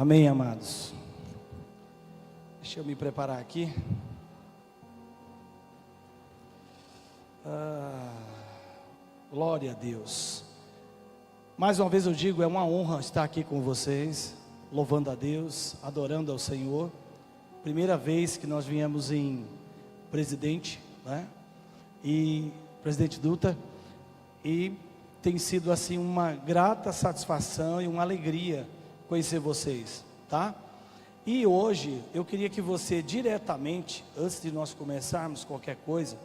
Amém, amados. Deixa eu me preparar aqui. Glória a Deus. Mais uma vez eu digo, é uma honra estar aqui com vocês, louvando a Deus, adorando ao Senhor. Primeira vez que nós viemos em Presidente, né? E Presidente Dutra, e tem sido assim uma grata satisfação e uma alegria conhecer vocês, tá? E hoje eu queria que você diretamente, antes de nós começarmos qualquer coisa,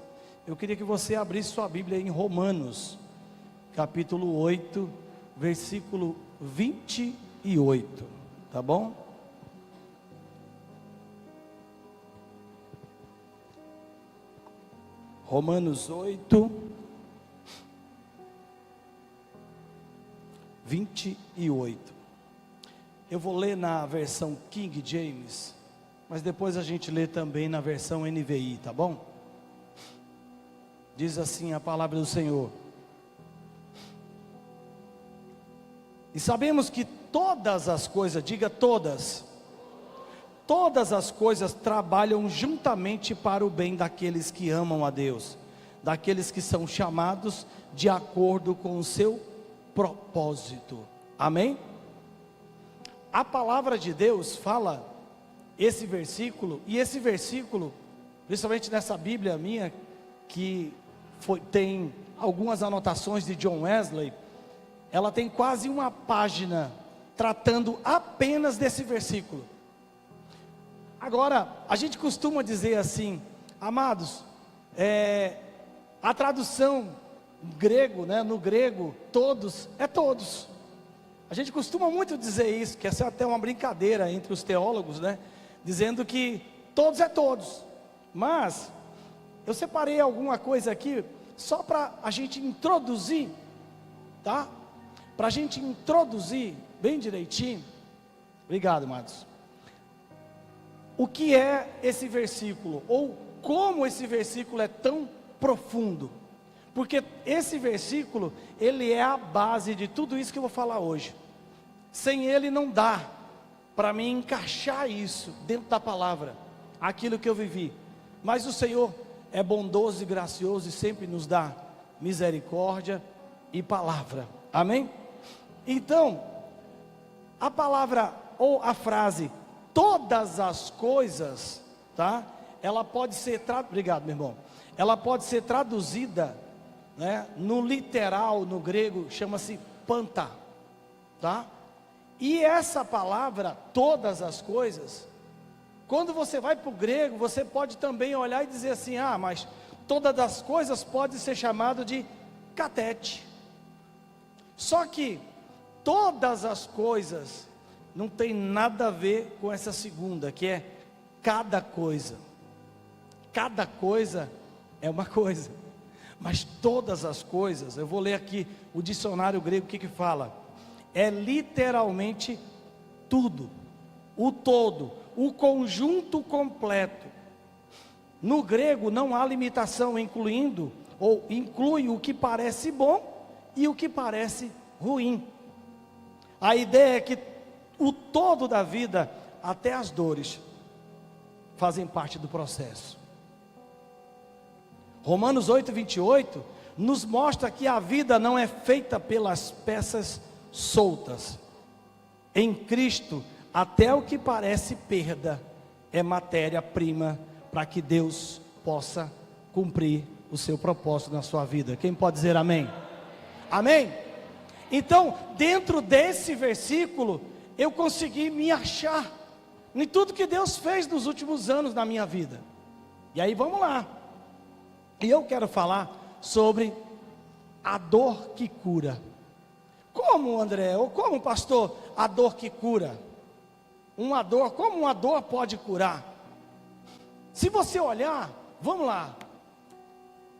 eu queria que você abrisse sua Bíblia em Romanos, capítulo 8, versículo 28, tá bom? Romanos 8, 28. Eu vou ler na versão King James, mas depois a gente lê também na versão NVI, tá bom? Diz assim a palavra do Senhor: e sabemos que todas as coisas, diga todas as coisas trabalham juntamente para o bem daqueles que amam a Deus, daqueles que são chamados de acordo com o seu propósito. Amém? A palavra de Deus fala esse versículo, e esse versículo, principalmente nessa Bíblia minha, que tem algumas anotações de John Wesley, ela tem quase uma página tratando apenas desse versículo. Agora, a gente costuma dizer assim, amados, a tradução grego, né, no grego, todos, é todos. A gente costuma muito dizer isso, que essa é até uma brincadeira entre os teólogos, né, dizendo que todos é todos. Mas, eu separei alguma coisa aqui, só para a gente introduzir, tá? Para a gente introduzir bem direitinho. Obrigado, amados. O que é esse versículo? Ou como esse versículo é tão profundo? Porque esse versículo, ele é a base de tudo isso que eu vou falar hoje. Sem ele não dá para mim encaixar isso dentro da palavra, aquilo que eu vivi. Mas o Senhor é bondoso e gracioso e sempre nos dá misericórdia e palavra. Amém? Então, a palavra ou a frase todas as coisas, tá? Ela pode ser obrigado, meu irmão. Ela pode ser traduzida, né, no literal, no grego, chama-se panta, tá? E essa palavra, todas as coisas, quando você vai para o grego, você pode também olhar e dizer assim, mas todas as coisas pode ser chamado de catete. Só que todas as coisas não tem nada a ver com essa segunda, que é cada coisa. Cada coisa é uma coisa, mas todas as coisas, eu vou ler aqui o dicionário grego, o que fala? É literalmente tudo, o todo, o conjunto completo. No grego não há limitação, incluindo, ou inclui o que parece bom e o que parece ruim. A ideia é que o todo da vida, até as dores, fazem parte do processo. Romanos 8, 28, nos mostra que a vida não é feita pelas peças soltas. Em Cristo, até o que parece perda, é matéria-prima para que Deus possa cumprir o seu propósito na sua vida. Quem pode dizer amém? Amém? Então, dentro desse versículo, eu consegui me achar em tudo que Deus fez nos últimos anos na minha vida. E aí vamos lá. E eu quero falar sobre a dor que cura. Como, André? Ou como, pastor, a dor que cura? Como uma dor pode curar? Se você olhar, vamos lá.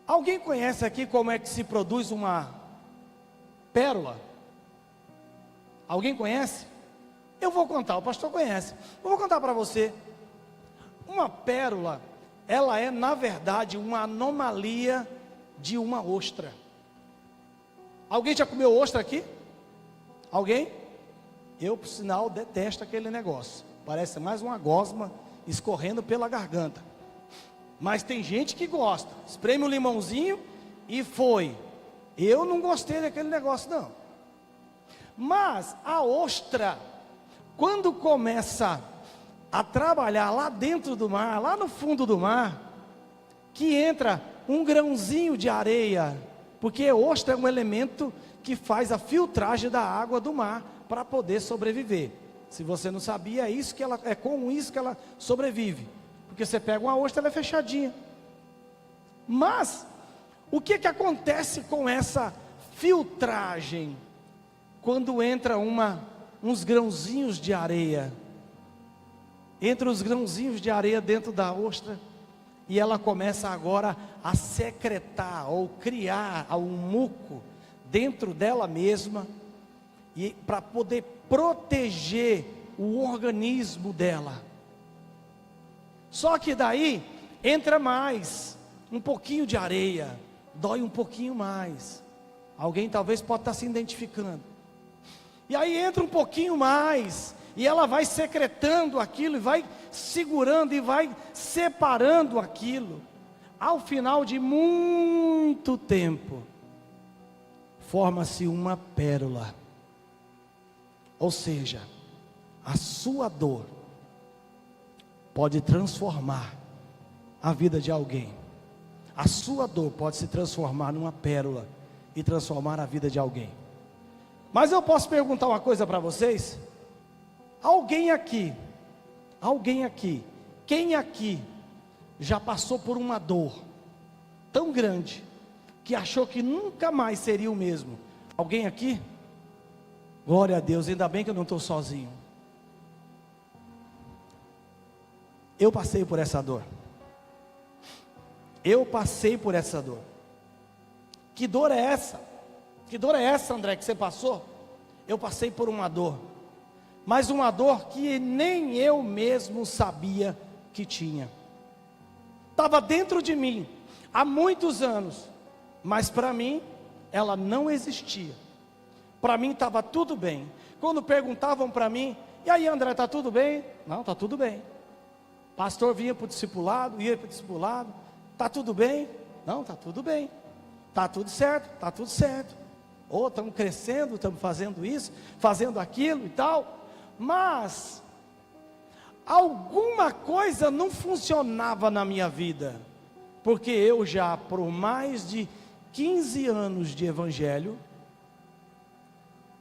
Alguém conhece aqui como é que se produz uma pérola? Alguém conhece? Eu vou contar, o pastor conhece. Eu vou contar para você. Uma pérola, ela é na verdade uma anomalia de uma ostra. Alguém já comeu ostra aqui? Alguém? Eu, por sinal, detesto aquele negócio. Parece mais uma gosma escorrendo pela garganta. Mas tem gente que gosta. Espreme um limãozinho e foi. Eu não gostei daquele negócio, não. Mas a ostra, quando começa a trabalhar lá dentro do mar, lá no fundo do mar, que entra um grãozinho de areia, porque a ostra é um elemento que faz a filtragem da água do mar para poder sobreviver. Se você não sabia, é com isso que ela sobrevive. Porque você pega uma ostra, ela é fechadinha. Mas o que acontece com essa filtragem quando entra uns grãozinhos de areia? Entra os grãozinhos de areia dentro da ostra e ela começa agora a secretar ou criar um muco dentro dela mesma, e para poder proteger o organismo dela. Só que daí entra mais um pouquinho de areia, dói um pouquinho mais. Alguém talvez possa estar se identificando. E aí entra um pouquinho mais, e ela vai secretando aquilo, e vai segurando, e vai separando aquilo. Ao final de muito tempo, forma-se uma pérola. Ou seja, a sua dor pode transformar a vida de alguém. A sua dor pode se transformar numa pérola e transformar a vida de alguém. Mas eu posso perguntar uma coisa para vocês? Alguém aqui, quem aqui já passou por uma dor tão grande que achou que nunca mais seria o mesmo? Alguém aqui? Glória a Deus, ainda bem que eu não estou sozinho. Eu passei por essa dor. Eu passei por essa dor. Que dor é essa? Que dor é essa, André, que você passou? Eu passei por uma dor. Mas uma dor que nem eu mesmo sabia que tinha. Estava dentro de mim há muitos anos. Mas para mim, ela não existia. Para mim estava tudo bem. Quando perguntavam para mim: e aí, André, está tudo bem? Não, está tudo bem. Pastor vinha para o discipulado, ia para o discipulado. Está tudo bem? Não, está tudo bem. Está tudo certo, está tudo certo. Ou estamos crescendo, estamos fazendo isso, fazendo aquilo e tal. Mas alguma coisa não funcionava na minha vida. Porque eu já, por mais de 15 anos de evangelho,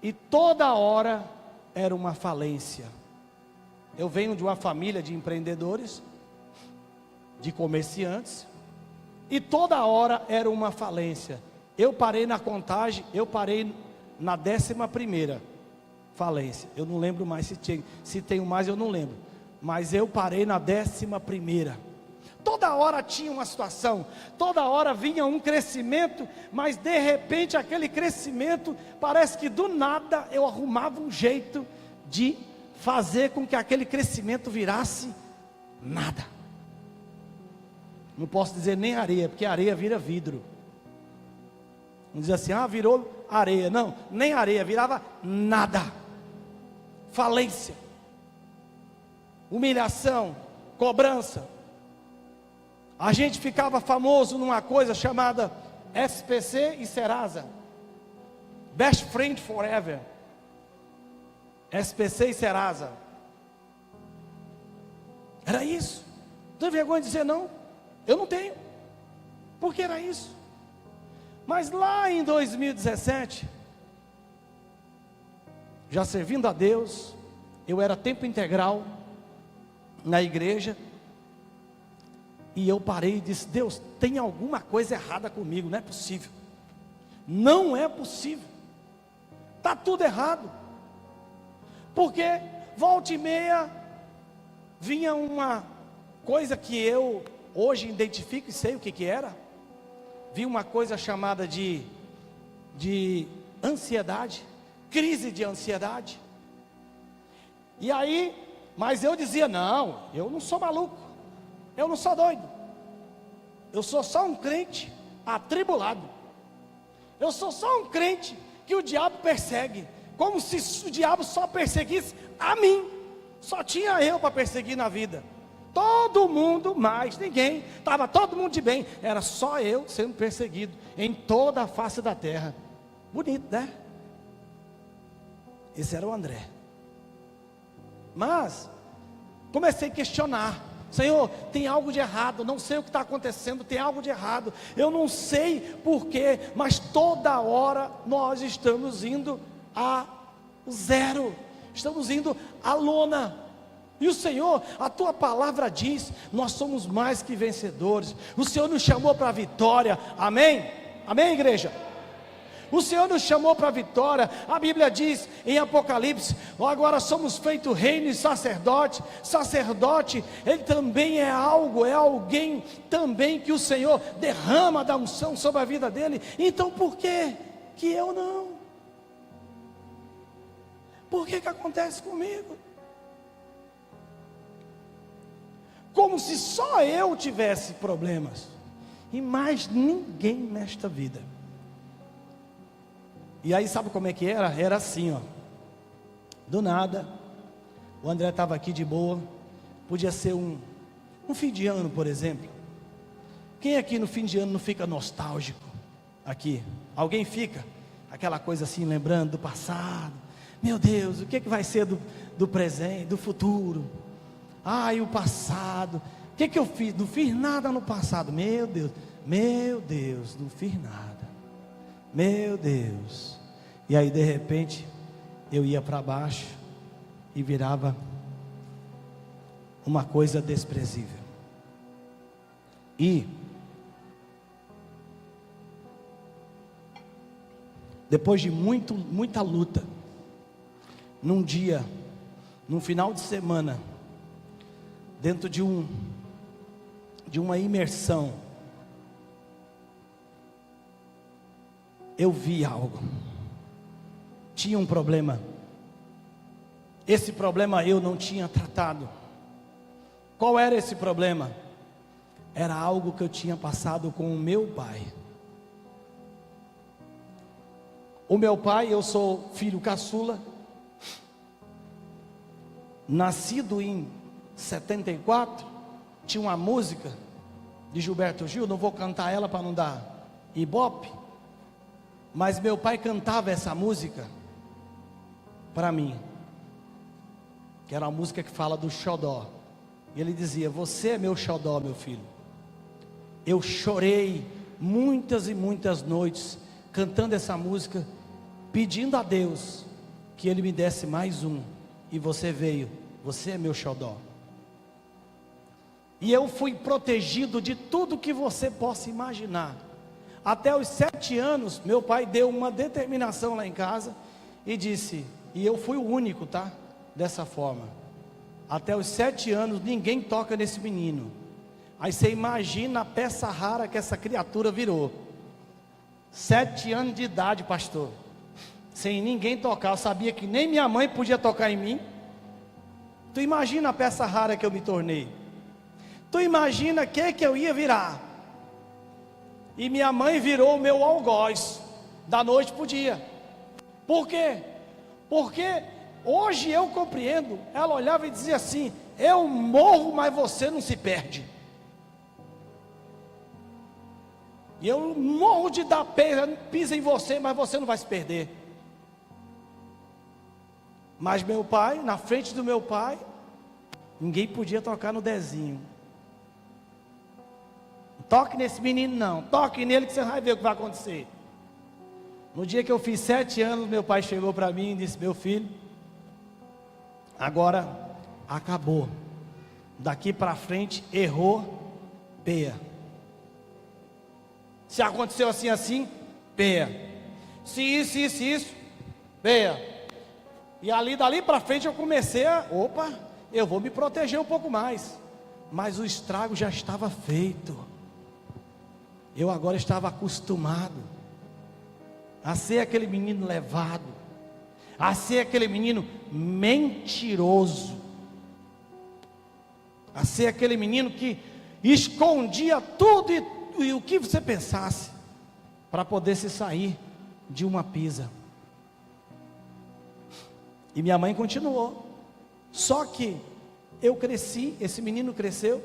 e toda hora era uma falência. Eu venho de uma família de empreendedores, de comerciantes, e toda hora era uma falência. Eu parei na contagem, eu parei na 11ª falência. Eu não lembro mais se tenho mais, eu não lembro. Mas eu parei na 11ª. Toda hora tinha uma situação, toda hora vinha um crescimento, mas de repente aquele crescimento, parece que do nada eu arrumava um jeito de fazer com que aquele crescimento virasse nada. Não posso dizer nem areia, porque areia vira vidro. Não diz assim, virou areia. Não, nem areia, virava nada. Falência, humilhação, cobrança. A gente ficava famoso numa coisa chamada SPC e Serasa, Best Friend Forever. SPC e Serasa. Era isso. Não tem vergonha de dizer não? Eu não tenho. Porque era isso. Mas lá em 2017, já servindo a Deus, eu era tempo integral na igreja, e eu parei e disse: Deus, tem alguma coisa errada comigo, não é possível. Não é possível. Está tudo errado. Porque volta e meia vinha uma coisa que eu hoje identifico e sei o que era. Vi uma coisa chamada de ansiedade, crise de ansiedade. E aí, mas eu dizia: não, eu não sou maluco, eu não sou doido, eu sou só um crente atribulado, eu sou só um crente que o diabo persegue, como se o diabo só perseguisse a mim. Só tinha eu para perseguir na vida. Todo mundo, mais ninguém, estava todo mundo de bem, era só eu sendo perseguido em toda a face da terra. Bonito, né? Esse era o André. Mas comecei a questionar: Senhor, tem algo de errado, não sei o que está acontecendo, tem algo de errado, eu não sei porquê, mas toda hora nós estamos indo a zero, estamos indo à lona. E o Senhor, a tua palavra diz, nós somos mais que vencedores. O Senhor nos chamou para a vitória, amém? Amém, igreja? O Senhor nos chamou para a vitória. A Bíblia diz em Apocalipse: agora somos feito reino e sacerdote. Sacerdote, ele também é algo, é alguém também que o Senhor derrama da unção sobre a vida dele. Então por que eu não? Por que acontece comigo? Como se só eu tivesse problemas e mais ninguém nesta vida. E aí sabe como é que era? Era assim, ó. Do nada, o André estava aqui de boa. Podia ser um fim de ano, por exemplo. Quem aqui no fim de ano não fica nostálgico? Aqui, alguém fica? Aquela coisa assim, lembrando do passado. Meu Deus, o que vai ser do presente, do futuro? Ai, o passado, o que eu fiz? Não fiz nada no passado. Meu Deus, não fiz nada. Meu Deus. E aí de repente eu ia para baixo e virava uma coisa desprezível. E depois de muita luta, num dia, num final de semana, dentro de uma imersão, eu vi algo. Tinha um problema. Esse problema eu não tinha tratado. Qual era esse problema? Era algo que eu tinha passado com o meu pai. O meu pai, eu sou filho caçula, nascido em 74, tinha uma música de Gilberto Gil, não vou cantar ela para não dar ibope, mas meu pai cantava essa música para mim, que era uma música que fala do xodó, e ele dizia: você é meu xodó, meu filho. Eu chorei muitas e muitas noites cantando essa música, pedindo a Deus que Ele me desse mais um, e você veio, você é meu xodó. E eu fui protegido de tudo que você possa imaginar. Até os 7 anos, meu pai deu uma determinação lá em casa e disse, e eu fui o único, tá? Dessa forma. Até os 7 anos, ninguém toca nesse menino. Aí você imagina a peça rara que essa criatura virou. 7 anos de idade, pastor. Sem ninguém tocar. Eu sabia que nem minha mãe podia tocar em mim. Tu imagina a peça rara que eu me tornei. Tu imagina o que eu ia virar. E minha mãe virou o meu algoz, da noite para o dia. Por quê? Porque hoje eu compreendo. Ela olhava e dizia assim: eu morro, mas você não se perde. E eu morro de dar pisa em você, mas você não vai se perder. Mas meu pai, na frente do meu pai, ninguém podia tocar no Dezinho. Toque nesse menino não, toque nele que você vai ver o que vai acontecer. No dia que eu fiz 7 anos, meu pai chegou para mim e disse: meu filho, agora acabou. Daqui para frente, errou, peia. Se aconteceu assim, peia. Se isso, peia. E dali para frente eu comecei eu vou me proteger um pouco mais. Mas o estrago já estava feito. Eu agora estava acostumado a ser aquele menino levado, a ser aquele menino mentiroso, a ser aquele menino que escondia tudo e o que você pensasse, para poder se sair de uma pisa. E minha mãe continuou. Só que eu cresci, esse menino cresceu,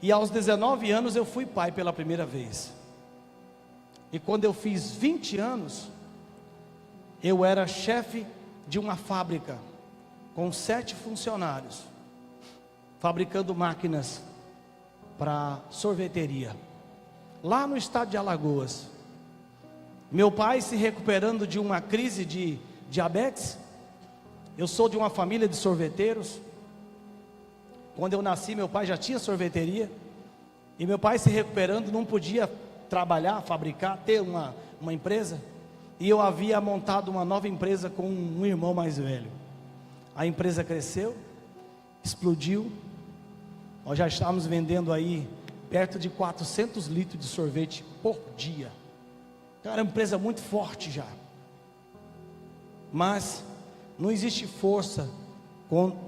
e aos 19 anos eu fui pai pela primeira vez. E quando eu fiz 20 anos, eu era chefe de uma fábrica, com 7 funcionários, fabricando máquinas para sorveteria, lá no estado de Alagoas. Meu pai se recuperando de uma crise de diabetes. Eu sou de uma família de sorveteiros. Quando eu nasci, meu pai já tinha sorveteria. E meu pai se recuperando, não podia trabalhar, fabricar, ter uma empresa. E eu havia montado uma nova empresa com um irmão mais velho. A empresa cresceu, explodiu. Nós já estávamos vendendo aí perto de 400 litros de sorvete por dia. Então era uma empresa muito forte já. Mas não existe força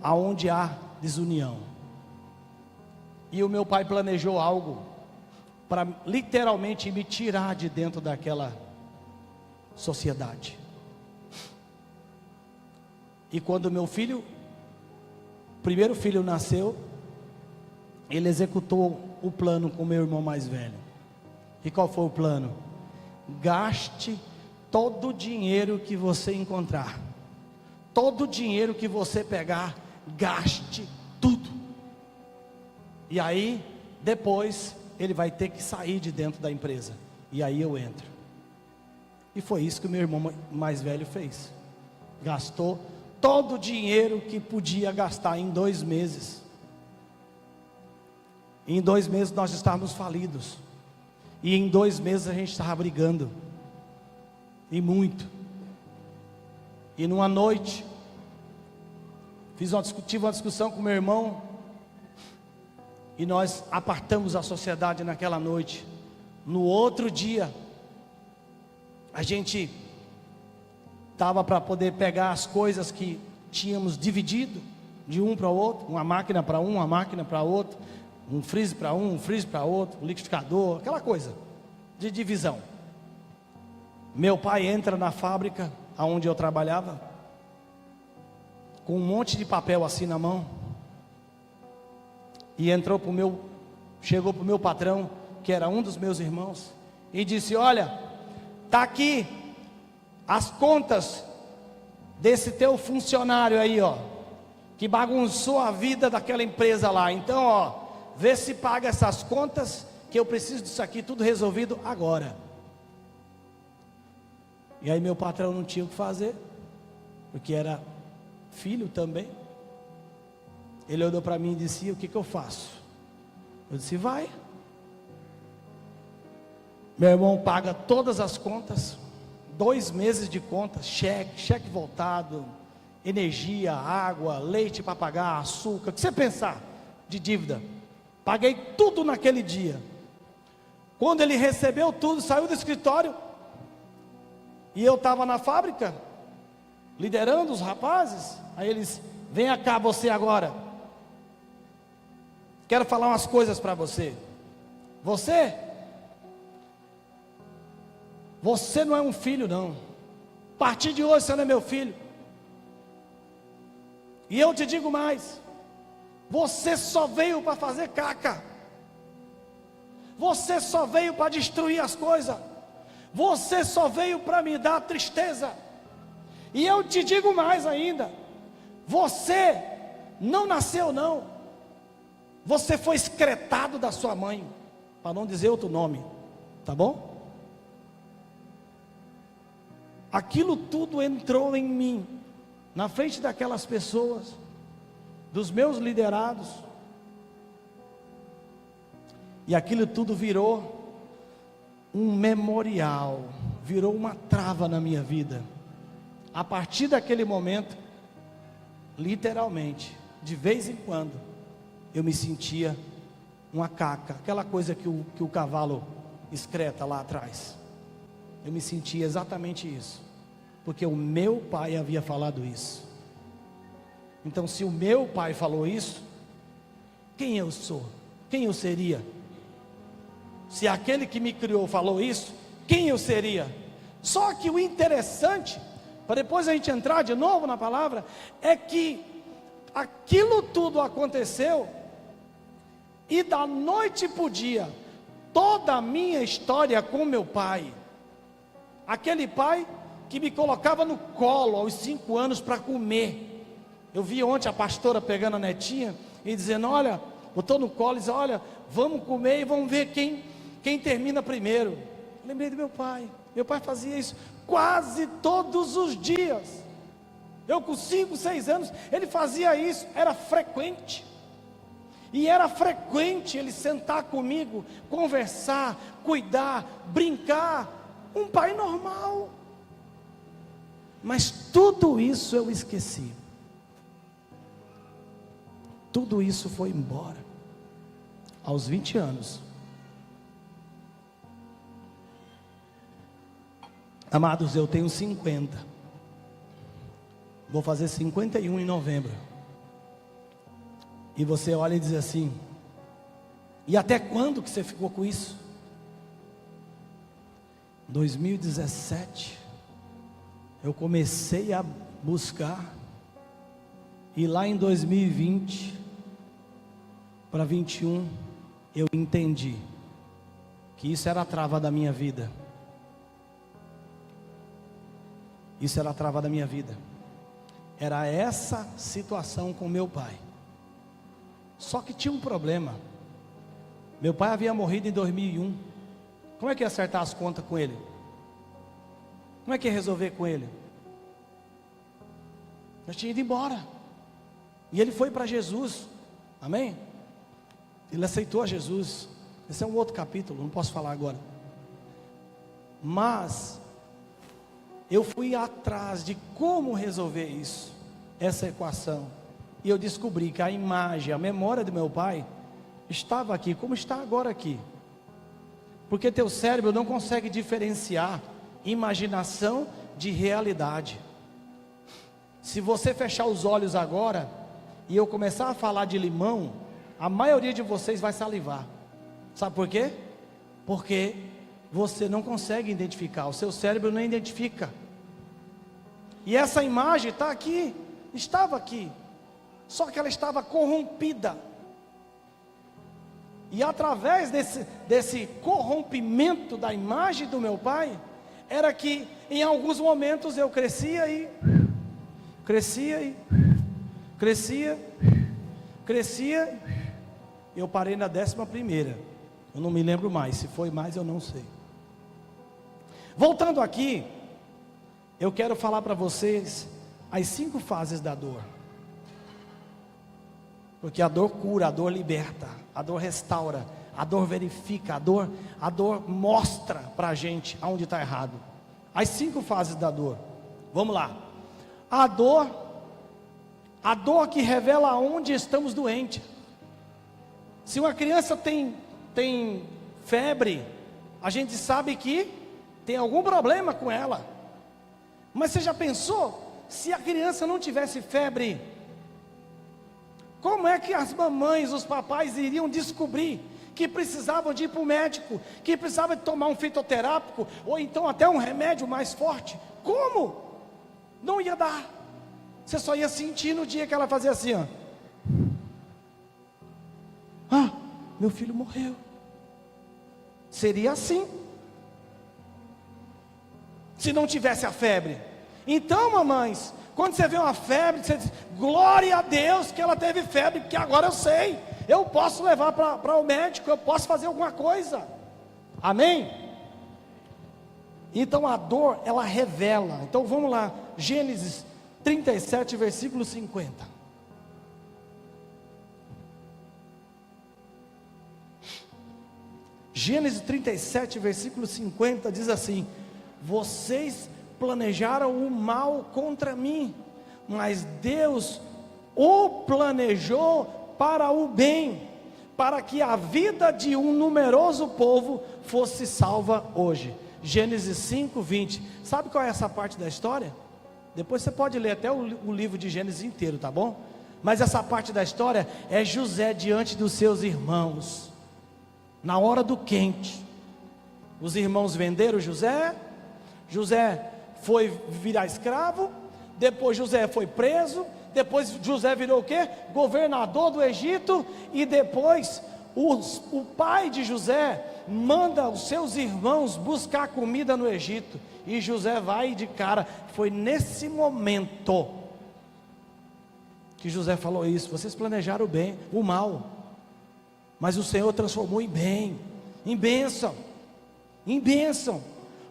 aonde há desunião. E o meu pai planejou algo para literalmente me tirar de dentro daquela sociedade. E quando meu primeiro filho nasceu, ele executou o plano com meu irmão mais velho. E qual foi o plano? Gaste todo o dinheiro que você encontrar, todo o dinheiro que você pegar, gaste tudo. E aí, depois, ele vai ter que sair de dentro da empresa. E aí eu entro. E foi isso que o meu irmão mais velho fez. Gastou todo o dinheiro que podia gastar em 2 meses. E em 2 meses nós estávamos falidos. E em 2 meses a gente estava brigando. E muito. E numa noite, tive uma discussão com meu irmão. E nós apartamos a sociedade naquela noite. No outro dia, a gente estava para poder pegar as coisas que tínhamos dividido, de um para o outro, uma máquina para um, uma máquina para outro, um freezer para um freezer para outro, um liquidificador, aquela coisa de divisão. Meu pai entra na fábrica onde eu trabalhava, com um monte de papel assim na mão, e chegou para o meu patrão, que era um dos meus irmãos, e disse: olha, está aqui as contas desse teu funcionário aí, ó, que bagunçou a vida daquela empresa lá. Então, ó, vê se paga essas contas, que eu preciso disso aqui tudo resolvido agora. E aí meu patrão não tinha o que fazer, porque era filho também. Ele olhou para mim e disse: o que eu faço? Eu disse: vai. Meu irmão paga todas as contas, 2 meses de contas, cheque voltado, energia, água, leite para pagar, açúcar, o que você pensar de dívida. Paguei tudo naquele dia. Quando ele recebeu tudo, saiu do escritório, e eu estava na fábrica, liderando os rapazes. Aí eles: vem cá você agora, quero falar umas coisas para você. Você não é um filho não. A partir de hoje você não é meu filho. E eu te digo mais: você só veio para fazer caca. Você só veio para destruir as coisas. Você só veio para me dar tristeza. E eu te digo mais ainda: você não nasceu não. Você foi excretado da sua mãe, para não dizer outro nome, tá bom? Aquilo tudo entrou em mim, na frente daquelas pessoas, dos meus liderados, e aquilo tudo virou um memorial, virou uma trava na minha vida. A partir daquele momento, literalmente, de vez em quando, eu me sentia uma caca, aquela coisa que o cavalo excreta lá atrás. Eu me sentia exatamente isso, porque o meu pai havia falado isso. Então, se o meu pai falou isso, quem eu sou? Quem eu seria? Se aquele que me criou falou isso, quem eu seria? Só que o interessante, para depois a gente entrar de novo na palavra, é que aquilo tudo aconteceu, e da noite para o dia, toda a minha história com meu pai, aquele pai que me colocava no colo aos 5 anos para comer. Eu vi ontem a pastora pegando a netinha e dizendo: olha, botou no colo e disse: olha, vamos comer e vamos ver quem termina primeiro. Lembrei do meu pai fazia isso quase todos os dias. Eu com 5, 6 anos, ele fazia isso, era frequente. E era frequente ele sentar comigo, conversar, cuidar, brincar, um pai normal. Mas tudo isso eu esqueci. Tudo isso foi embora aos 20 anos. Amados, eu tenho 50. Vou fazer 51 em novembro. E você olha e diz assim: e até quando que você ficou com isso? 2017 eu comecei a buscar, e lá em 2020 para 21 eu entendi que isso era a trava da minha vida. Isso era a trava da minha vida. Era essa situação com meu pai. Só que tinha um problema. Meu pai havia morrido em 2001. Como é que ia acertar as contas com ele? Como é que ia resolver com ele? Eu tinha ido embora. E ele foi para Jesus. Amém? Ele aceitou a Jesus. Esse é um outro capítulo, não posso falar agora. Mas eu fui atrás de como resolver isso, essa equação. E eu descobri que a imagem, a memória do meu pai estava aqui, como está agora aqui. Porque teu cérebro não consegue diferenciar imaginação de realidade. Se você fechar os olhos agora e eu começar a falar de limão, a maioria de vocês vai salivar. Sabe por quê? Porque você não consegue identificar, o seu cérebro não identifica. E essa imagem está aqui, estava aqui, só que ela estava corrompida. E através desse corrompimento da imagem do meu pai, era que em alguns momentos eu crescia, eu parei na 11ª, eu não me lembro mais, se foi mais eu não sei. Voltando aqui, eu quero falar para vocês as 5 fases da dor. Porque a dor cura, a dor liberta, a dor restaura, a dor verifica, a dor mostra para a gente aonde está errado. As 5 fases da dor. Vamos lá. A dor que revela onde estamos doentes. Se uma criança tem febre, a gente sabe que tem algum problema com ela. Mas você já pensou, se a criança não tivesse febre, como é que as mamães, os papais iriam descobrir que precisavam de ir para o médico, que precisavam de tomar um fitoterápico, ou então até um remédio mais forte? Como? Não ia dar. Você só ia sentir no dia que ela fazia assim, ó. Ah, meu filho morreu. Seria assim, se não tivesse a febre. Então, mamães, quando você vê uma febre, você diz: glória a Deus que ela teve febre, porque agora eu sei, eu posso levar para o médico, eu posso fazer alguma coisa. Amém? Então a dor, ela revela. Então vamos lá, Gênesis 37, versículo 50. Gênesis 37, versículo 50 diz assim: vocês planejaram o mal contra mim, mas Deus o planejou para o bem, para que a vida de um numeroso povo fosse salva hoje. Gênesis 5, 20. Sabe qual é essa parte da história? Depois você pode ler até o livro de Gênesis inteiro, tá bom? Mas essa parte da história é José diante dos seus irmãos, na hora do quente. Os irmãos venderam José, José foi virar escravo, depois José foi preso, depois José virou o quê? Governador do Egito, e depois o pai de José manda os seus irmãos buscar comida no Egito, e José vai de cara. Foi nesse momento que José falou isso: vocês planejaram o bem, o mal, mas o Senhor transformou em bem, em bênção, em bênção.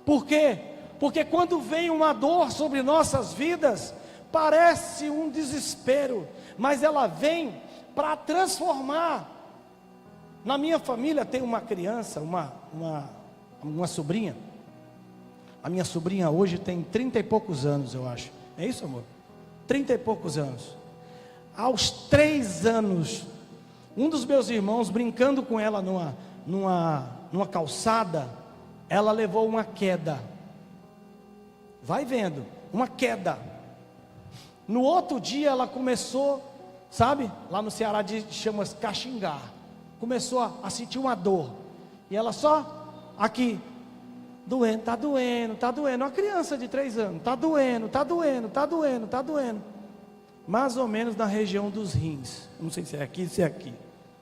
Por quê? Porque quando vem uma dor sobre nossas vidas, parece um desespero, mas ela vem para transformar. Na minha família tem uma criança, uma sobrinha. A minha sobrinha hoje tem 30 e poucos anos, eu acho. É isso, amor? 30 e poucos anos. Aos 3 anos, um dos meus irmãos, brincando com ela numa calçada, ela levou uma queda. Vai vendo, uma queda. No outro dia ela começou, sabe, lá no Ceará chama caxingar. Começou a sentir uma dor. E ela só aqui, doendo, tá doendo, tá doendo. Uma criança de 3 anos, tá doendo, tá doendo, tá doendo, tá doendo. Mais ou menos na região dos rins. Não sei se é aqui, se é aqui.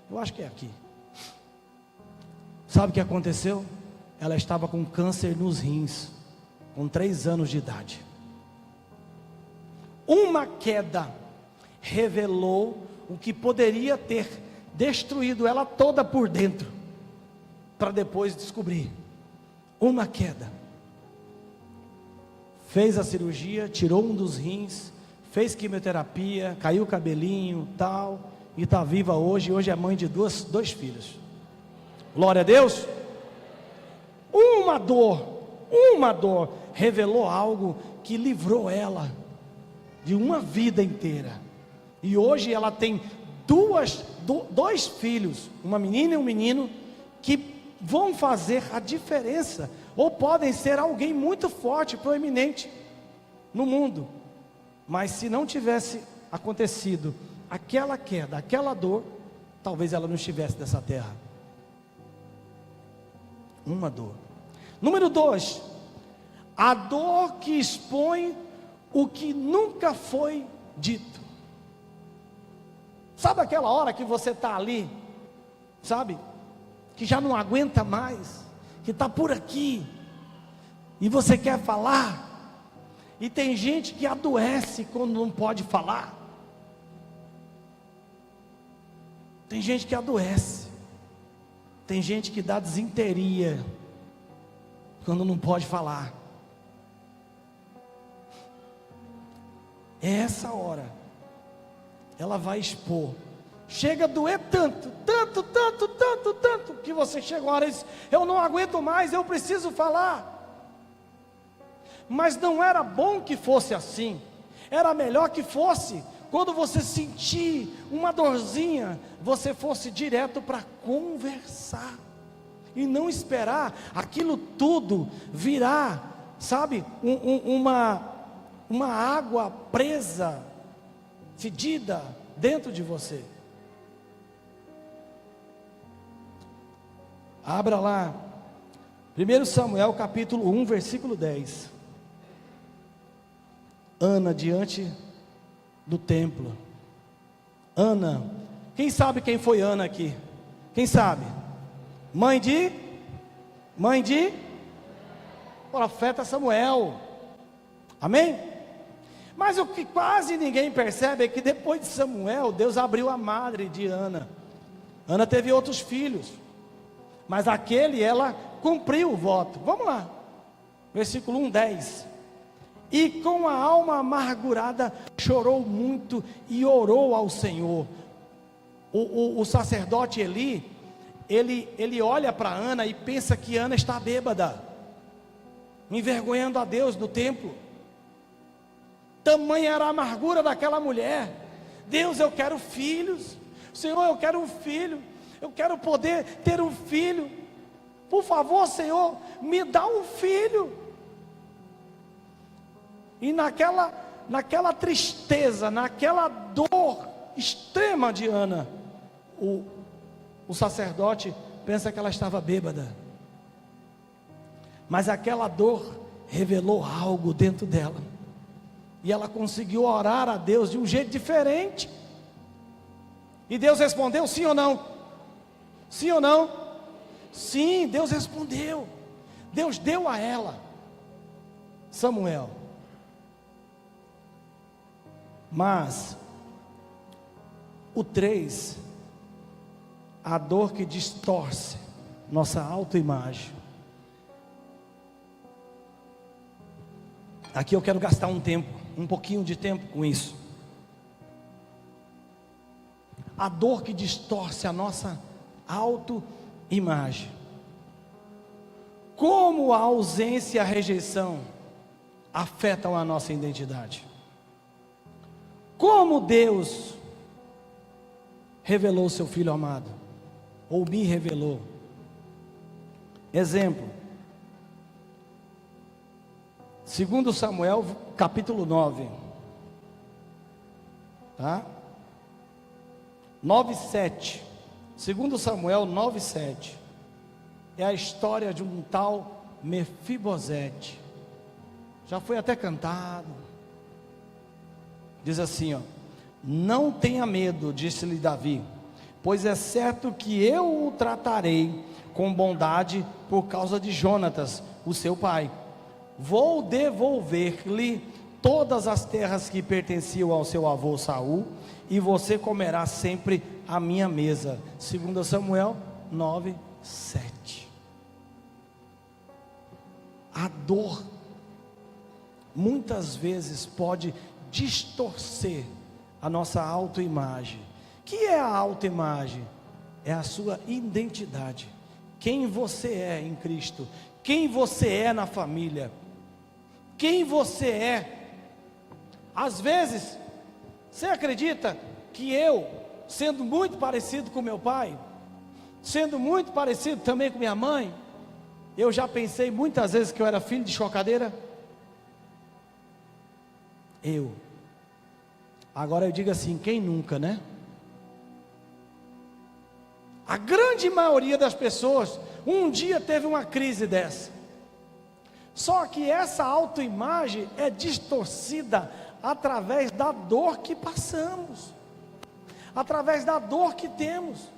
Eu acho que é aqui. Sabe o que aconteceu? Ela estava com câncer nos rins, com 3 anos de idade. Uma queda revelou o que poderia ter destruído ela toda por dentro, para depois descobrir. Uma queda. Fez a cirurgia, tirou um dos rins, fez quimioterapia, caiu o cabelinho, tal, e está viva hoje. Hoje é mãe de dois filhos. Glória a Deus. Uma dor revelou algo que livrou ela de uma vida inteira. E hoje ela tem dois filhos, uma menina e um menino, que vão fazer a diferença, ou podem ser alguém muito forte, proeminente no mundo. Mas se não tivesse acontecido aquela queda, aquela dor, talvez ela não estivesse nessa terra. Uma dor. Número 2, a dor que expõe o que nunca foi dito. Sabe aquela hora que você está ali, sabe, que já não aguenta mais, que está por aqui, e você quer falar, e tem gente que adoece quando não pode falar. Tem gente que adoece, tem gente que dá desinteria quando não pode falar. É essa hora, ela vai expor. Chega a doer tanto, que você chega uma hora e diz: eu não aguento mais, eu preciso falar. Mas não era bom que fosse assim. Era melhor que fosse, quando você sentir uma dorzinha, você fosse direto para conversar, e não esperar aquilo tudo virar, sabe, uma água presa, fedida dentro de você. Abra lá 1 Samuel capítulo 1, versículo 10. Ana diante do templo. Ana, quem sabe quem foi Ana aqui? Quem sabe? Mãe de profeta Samuel. Amém? Mas o que quase ninguém percebe é que depois de Samuel, Deus abriu a madre de Ana. Ana teve outros filhos, mas aquele ela cumpriu o voto. Vamos lá, versículo 1, 10. E com a alma amargurada chorou muito e orou ao Senhor. O sacerdote Eli, ele olha para Ana e pensa que Ana está bêbada, envergonhando a Deus no templo. Tamanha era a amargura daquela mulher. Deus, eu quero filhos. Senhor, eu quero um filho. Eu quero poder ter um filho. Por favor, Senhor, me dá um filho. E naquela tristeza, naquela dor extrema de Ana, o sacerdote pensa que ela estava bêbada. Mas aquela dor revelou algo dentro dela, e ela conseguiu orar a Deus de um jeito diferente, e Deus respondeu sim ou não? Sim ou não? Sim, Deus respondeu. Deus deu a ela Samuel. Mas o 3, a dor que distorce nossa autoimagem. Aqui eu quero gastar um pouquinho de tempo com isso. A dor que distorce a nossa autoimagem. Como a ausência e a rejeição afetam a nossa identidade. Como Deus revelou seu Filho amado, ou me revelou. Exemplo, 2 Samuel capítulo 9, tá? 9:7, 2 Samuel 9:7, é a história de um tal Mefibosete, já foi até cantado, diz assim, ó: não tenha medo, disse-lhe Davi, pois é certo que eu o tratarei com bondade por causa de Jonatas, o seu pai. Vou devolver-lhe todas as terras que pertenciam ao seu avô Saul, e você comerá sempre à minha mesa. 2 Samuel 9:7. A dor muitas vezes pode distorcer a nossa autoimagem. O que é a autoimagem? É a sua identidade, quem você é em Cristo, quem você é na família, quem você é. Às vezes, você acredita que eu, sendo muito parecido com meu pai, sendo muito parecido também com minha mãe, eu já pensei muitas vezes que eu era filho de chocadeira? Agora eu digo assim, quem nunca, né? A grande maioria das pessoas um dia teve uma crise dessa. Só que essa autoimagem é distorcida através da dor que passamos, através da dor que temos.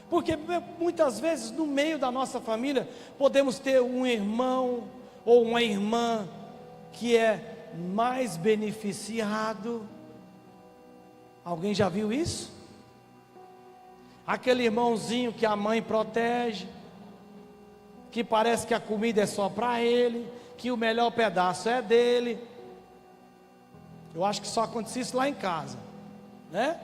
Porque muitas vezes no meio da nossa família podemos ter um irmão ou uma irmã que é mais beneficiado. Alguém já viu isso? Aquele irmãozinho que a mãe protege, que parece que a comida é só para ele, que o melhor pedaço é dele. Eu acho que só acontecia isso lá em casa, né?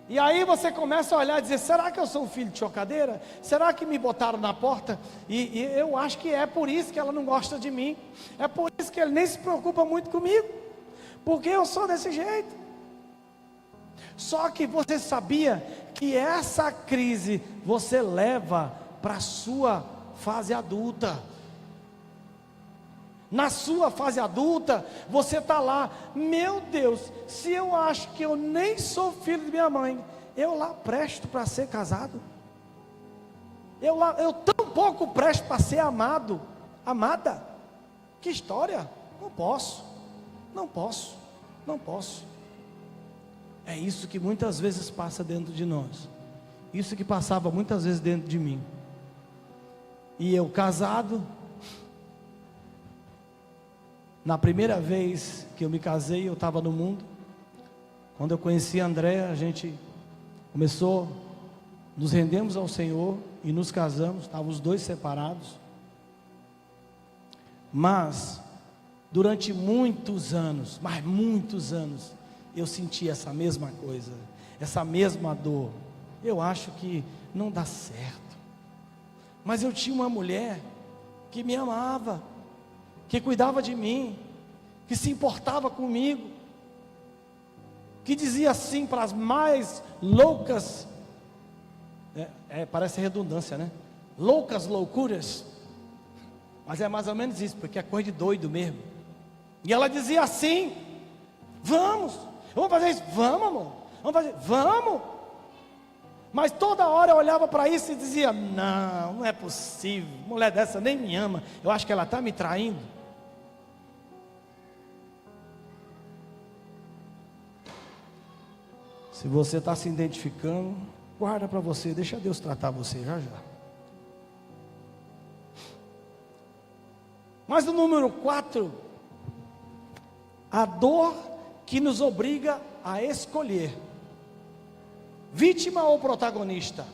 E aí você começa a olhar e dizer, será que eu sou um filho de chocadeira? Será que me botaram na porta? E eu acho que é por isso que ela não gosta de mim. É por isso que ele nem se preocupa muito comigo, porque eu sou desse jeito. Só que você sabia que essa crise você leva para a sua fase adulta. Na sua fase adulta, você está lá, meu Deus, se eu acho que eu nem sou filho de minha mãe, eu lá presto para ser casado? Eu tão pouco presto para ser amado, amada? Que história? Não posso. É isso que muitas vezes passa dentro de nós. Isso que passava muitas vezes dentro de mim. E eu casado, na primeira vez que eu me casei, eu estava no mundo. Quando eu conheci a Andréa, a gente começou, nos rendemos ao Senhor e nos casamos, estávamos os dois separados. Mas, durante muitos anos, eu senti essa mesma coisa, essa mesma dor. Eu acho que não dá certo. Mas eu tinha uma mulher que me amava, que cuidava de mim, que se importava comigo, que dizia sim para as mais loucas, parece redundância, né? Loucas loucuras, mas é mais ou menos isso, porque é coisa de doido mesmo. E ela dizia assim: vamos fazer isso, vamos amor, vamos fazer, vamos. Mas toda hora eu olhava para isso e dizia: não, não é possível, mulher dessa nem me ama, eu acho que ela está me traindo. Se você está se identificando, guarda para você, deixa Deus tratar você já já. Mas o número 4, a dor que nos obriga a escolher, vítima ou protagonista.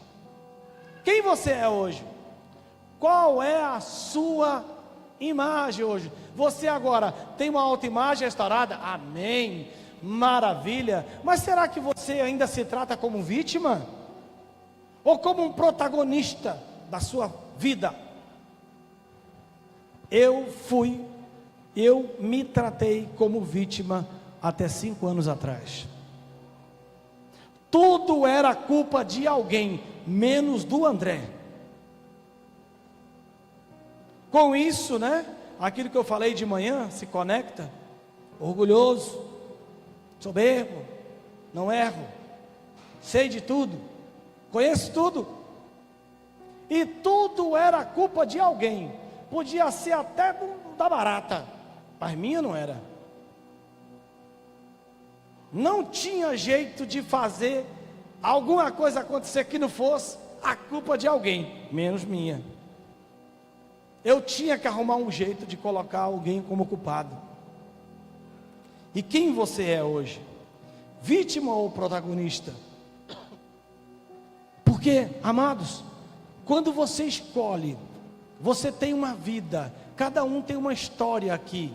Quem você é hoje? Qual é a sua imagem hoje? Você agora tem uma autoimagem restaurada? Amém, maravilha. Mas será que você ainda se trata como vítima? Ou como um protagonista da sua vida? Eu me tratei como vítima até 5 anos atrás. Tudo era culpa de alguém, menos do André. Com isso, né? Aquilo que eu falei de manhã se conecta. Orgulhoso, soberbo, não erro, sei de tudo, conheço tudo. E tudo era culpa de alguém. Podia ser até da barata, mas minha não era. Não tinha jeito de fazer alguma coisa acontecer que não fosse a culpa de alguém, menos minha. Eu tinha que arrumar um jeito de colocar alguém como culpado. E quem você é hoje? Vítima ou protagonista? Porque, amados, quando você escolhe, você tem uma vida, cada um tem uma história aqui.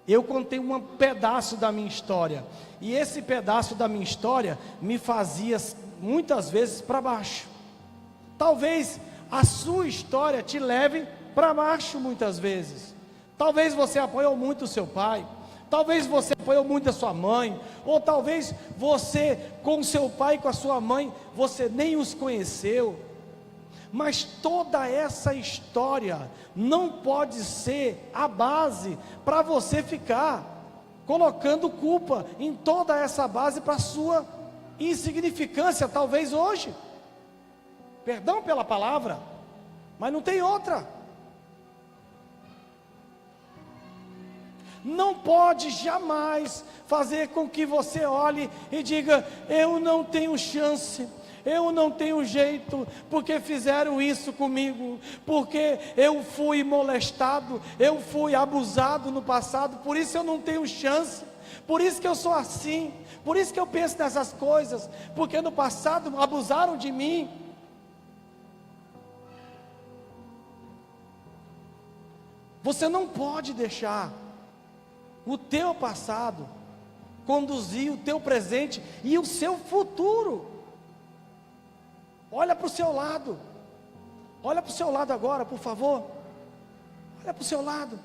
Eu contei um pedaço da minha história, e esse pedaço da minha história me fazia muitas vezes para baixo. Talvez a sua história te leve para baixo muitas vezes. Talvez você apoiou muito o seu pai, talvez você apoiou muito a sua mãe, ou talvez você com o seu pai e com a sua mãe, você nem os conheceu. Mas toda essa história não pode ser a base para você ficar colocando culpa em toda essa base para a sua insignificância, talvez hoje. Perdão pela palavra, mas não tem outra. Não pode jamais fazer com que você olhe e diga: eu não tenho chance, eu não tenho jeito, porque fizeram isso comigo, porque eu fui molestado, eu fui abusado no passado, por isso eu não tenho chance, por isso que eu sou assim, por isso que eu penso nessas coisas, porque no passado abusaram de mim. Você não pode deixar o teu passado conduzir o teu presente e o seu futuro. Olha para o seu lado. Olha para o seu lado agora, por favor. Olha para o seu lado.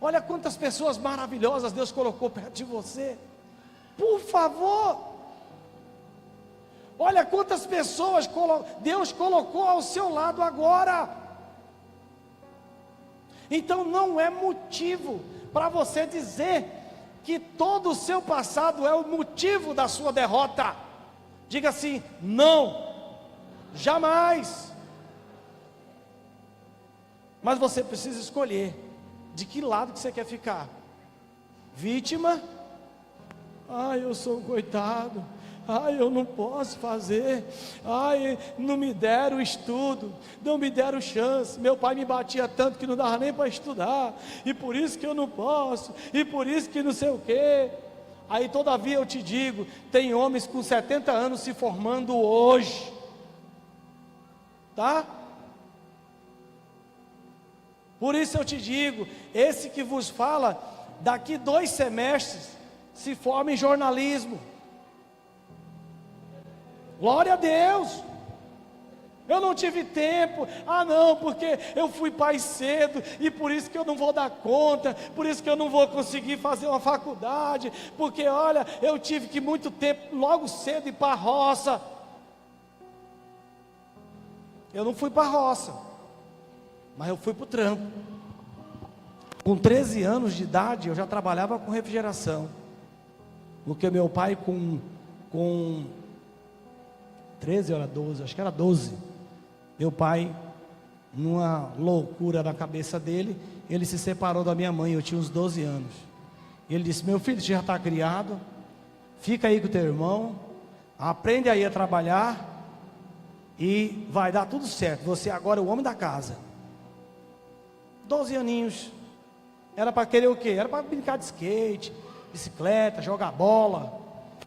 Olha quantas pessoas maravilhosas Deus colocou perto de você. Por favor. Olha quantas pessoas Deus colocou ao seu lado agora. Então não é motivo para você dizer que todo o seu passado é o motivo da sua derrota. Diga assim: não. Jamais. Mas você precisa escolher de que lado que você quer ficar. Vítima? Ai, eu sou um coitado. Ai, eu não posso fazer. Ai, não me deram estudo, não me deram chance. Meu pai me batia tanto que não dava nem para estudar, e por isso que eu não posso, e por isso que não sei o quê. Aí todavia eu te digo, tem homens com 70 anos se formando hoje. Tá? Por isso eu te digo, esse que vos fala, daqui 2 semestres, se forma em jornalismo. Glória a Deus. Eu não tive tempo, não, porque eu fui pai cedo, e por isso que eu não vou dar conta, por isso que eu não vou conseguir fazer uma faculdade, porque olha, eu tive que muito tempo, logo cedo ir para a roça. Eu não fui para a roça, mas eu fui para o trampo. Com 13 anos de idade eu já trabalhava com refrigeração, porque meu pai com 13 ou era 12, acho que era 12. Meu pai, numa loucura na cabeça dele, ele se separou da minha mãe, eu tinha uns 12 anos. Ele disse: meu filho, você já está criado, fica aí com o teu irmão, aprende aí a trabalhar e vai dar tudo certo, você agora é o homem da casa. 12 aninhos, era para querer o quê? Era para brincar de skate, bicicleta, jogar bola.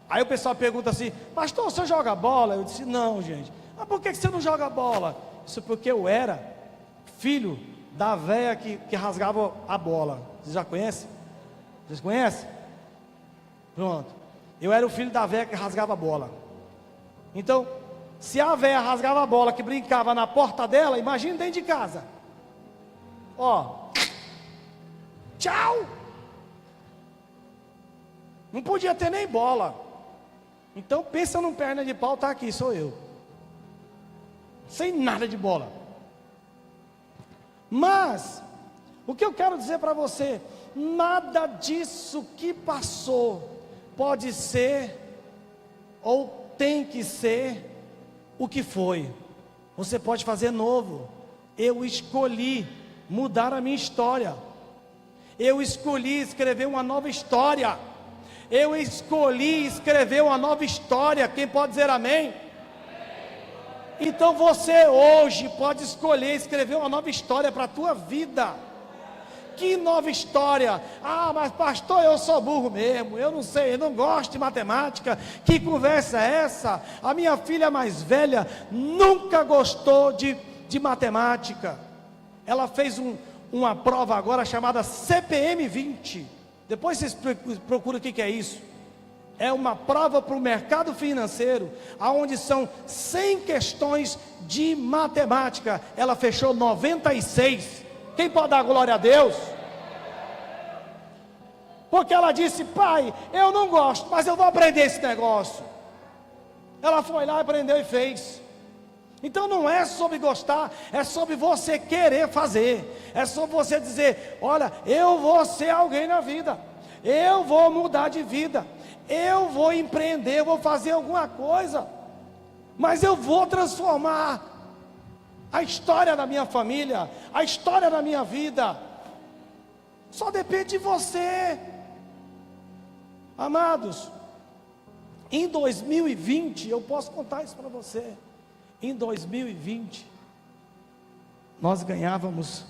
Aí o pessoal pergunta assim: pastor, você joga bola? Eu disse: não, gente. Ah, por que você não joga bola? Isso porque eu era filho da véia que rasgava a bola. Vocês já conhecem? Vocês conhecem? Pronto. Eu era o filho da véia que rasgava a bola. Então, se a véia rasgava a bola que brincava na porta dela, imagine dentro de casa. Ó, tchau. Não podia ter nem bola. Então pensa num perna de pau, tá aqui, sou eu. Sem nada de bola. Mas, o que eu quero dizer para você, nada disso que passou pode ser ou tem que ser o que foi. Você pode fazer novo. Eu escolhi mudar a minha história. Eu escolhi escrever uma nova história. Eu escolhi escrever uma nova história. Quem pode dizer amém? Então você hoje pode escolher escrever uma nova história para a tua vida. Que nova história? Ah, mas pastor, eu sou burro mesmo, eu não sei, eu não gosto de matemática. Que conversa é essa? A minha filha mais velha nunca gostou de matemática. Ela fez uma prova agora chamada CPM 20. Depois vocês procuram o que é isso. É uma prova para o mercado financeiro, onde são 100 questões de matemática. Ela fechou 96. Quem pode dar glória a Deus? Porque ela disse: pai, eu não gosto, mas eu vou aprender esse negócio. Ela foi lá, aprendeu e fez. Então não é sobre gostar, é sobre você querer fazer. É sobre você dizer: olha, eu vou ser alguém na vida, eu vou mudar de vida, eu vou empreender, eu vou fazer alguma coisa, mas eu vou transformar a história da minha família, a história da minha vida. Só depende de você. Amados, em 2020, eu posso contar isso para você. Em 2020, nós ganhávamos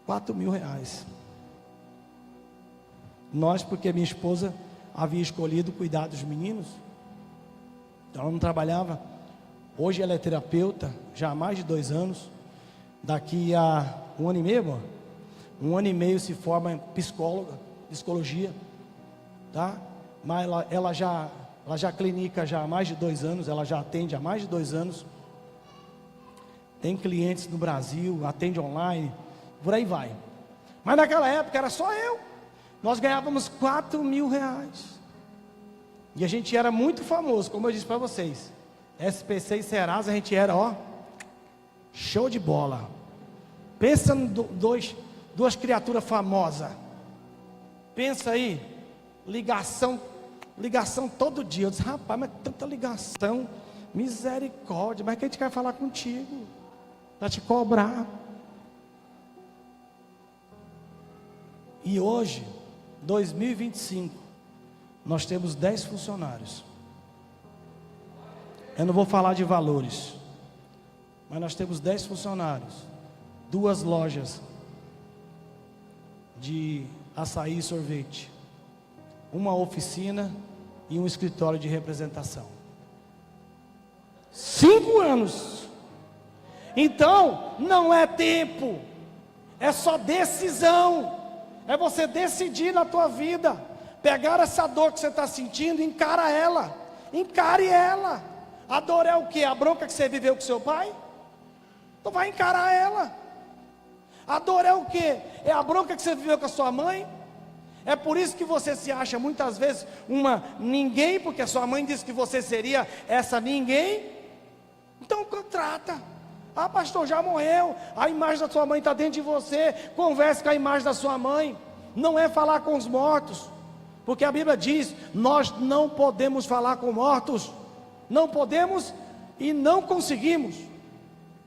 R$4.000. Nós, porque minha esposa havia escolhido cuidar dos meninos, então ela não trabalhava. Hoje ela é terapeuta, já há mais de 2 anos. Daqui a 1 ano e meio, amor, 1 ano e meio se forma em psicologia, tá? Mas ela já clinica já há mais de 2 anos, ela já atende há mais de 2 anos. Tem clientes no Brasil, atende online, por aí vai. Mas naquela época era só eu. Nós ganhávamos R$4.000. E a gente era muito famoso, como eu disse para vocês. SPC e Serasa, a gente era, ó, show de bola. Pensa em duas criaturas famosas. Pensa aí, ligação todo dia. Eu disse: rapaz, mas tanta ligação, misericórdia, mas quem a gente quer falar contigo? Para te cobrar. E hoje, 2025, nós temos 10 funcionários. Eu não vou falar de valores, mas nós temos 10 funcionários, 2 lojas de açaí e sorvete, uma oficina e um escritório de representação. 5 anos. Então, não é tempo, é só decisão. É você decidir na tua vida, pegar essa dor que você está sentindo, encara ela, encare ela. A dor é o que? A bronca que você viveu com seu pai? Então vai encarar ela. A dor é o que? É a bronca que você viveu com a sua mãe? É por isso que você se acha muitas vezes uma ninguém, porque a sua mãe disse que você seria essa ninguém. Então contrata. Ah, pastor, já morreu, a imagem da sua mãe está dentro de você. Converse com a imagem da sua mãe. Não é falar com os mortos, porque a Bíblia diz: nós não podemos falar com mortos. Não podemos e não conseguimos.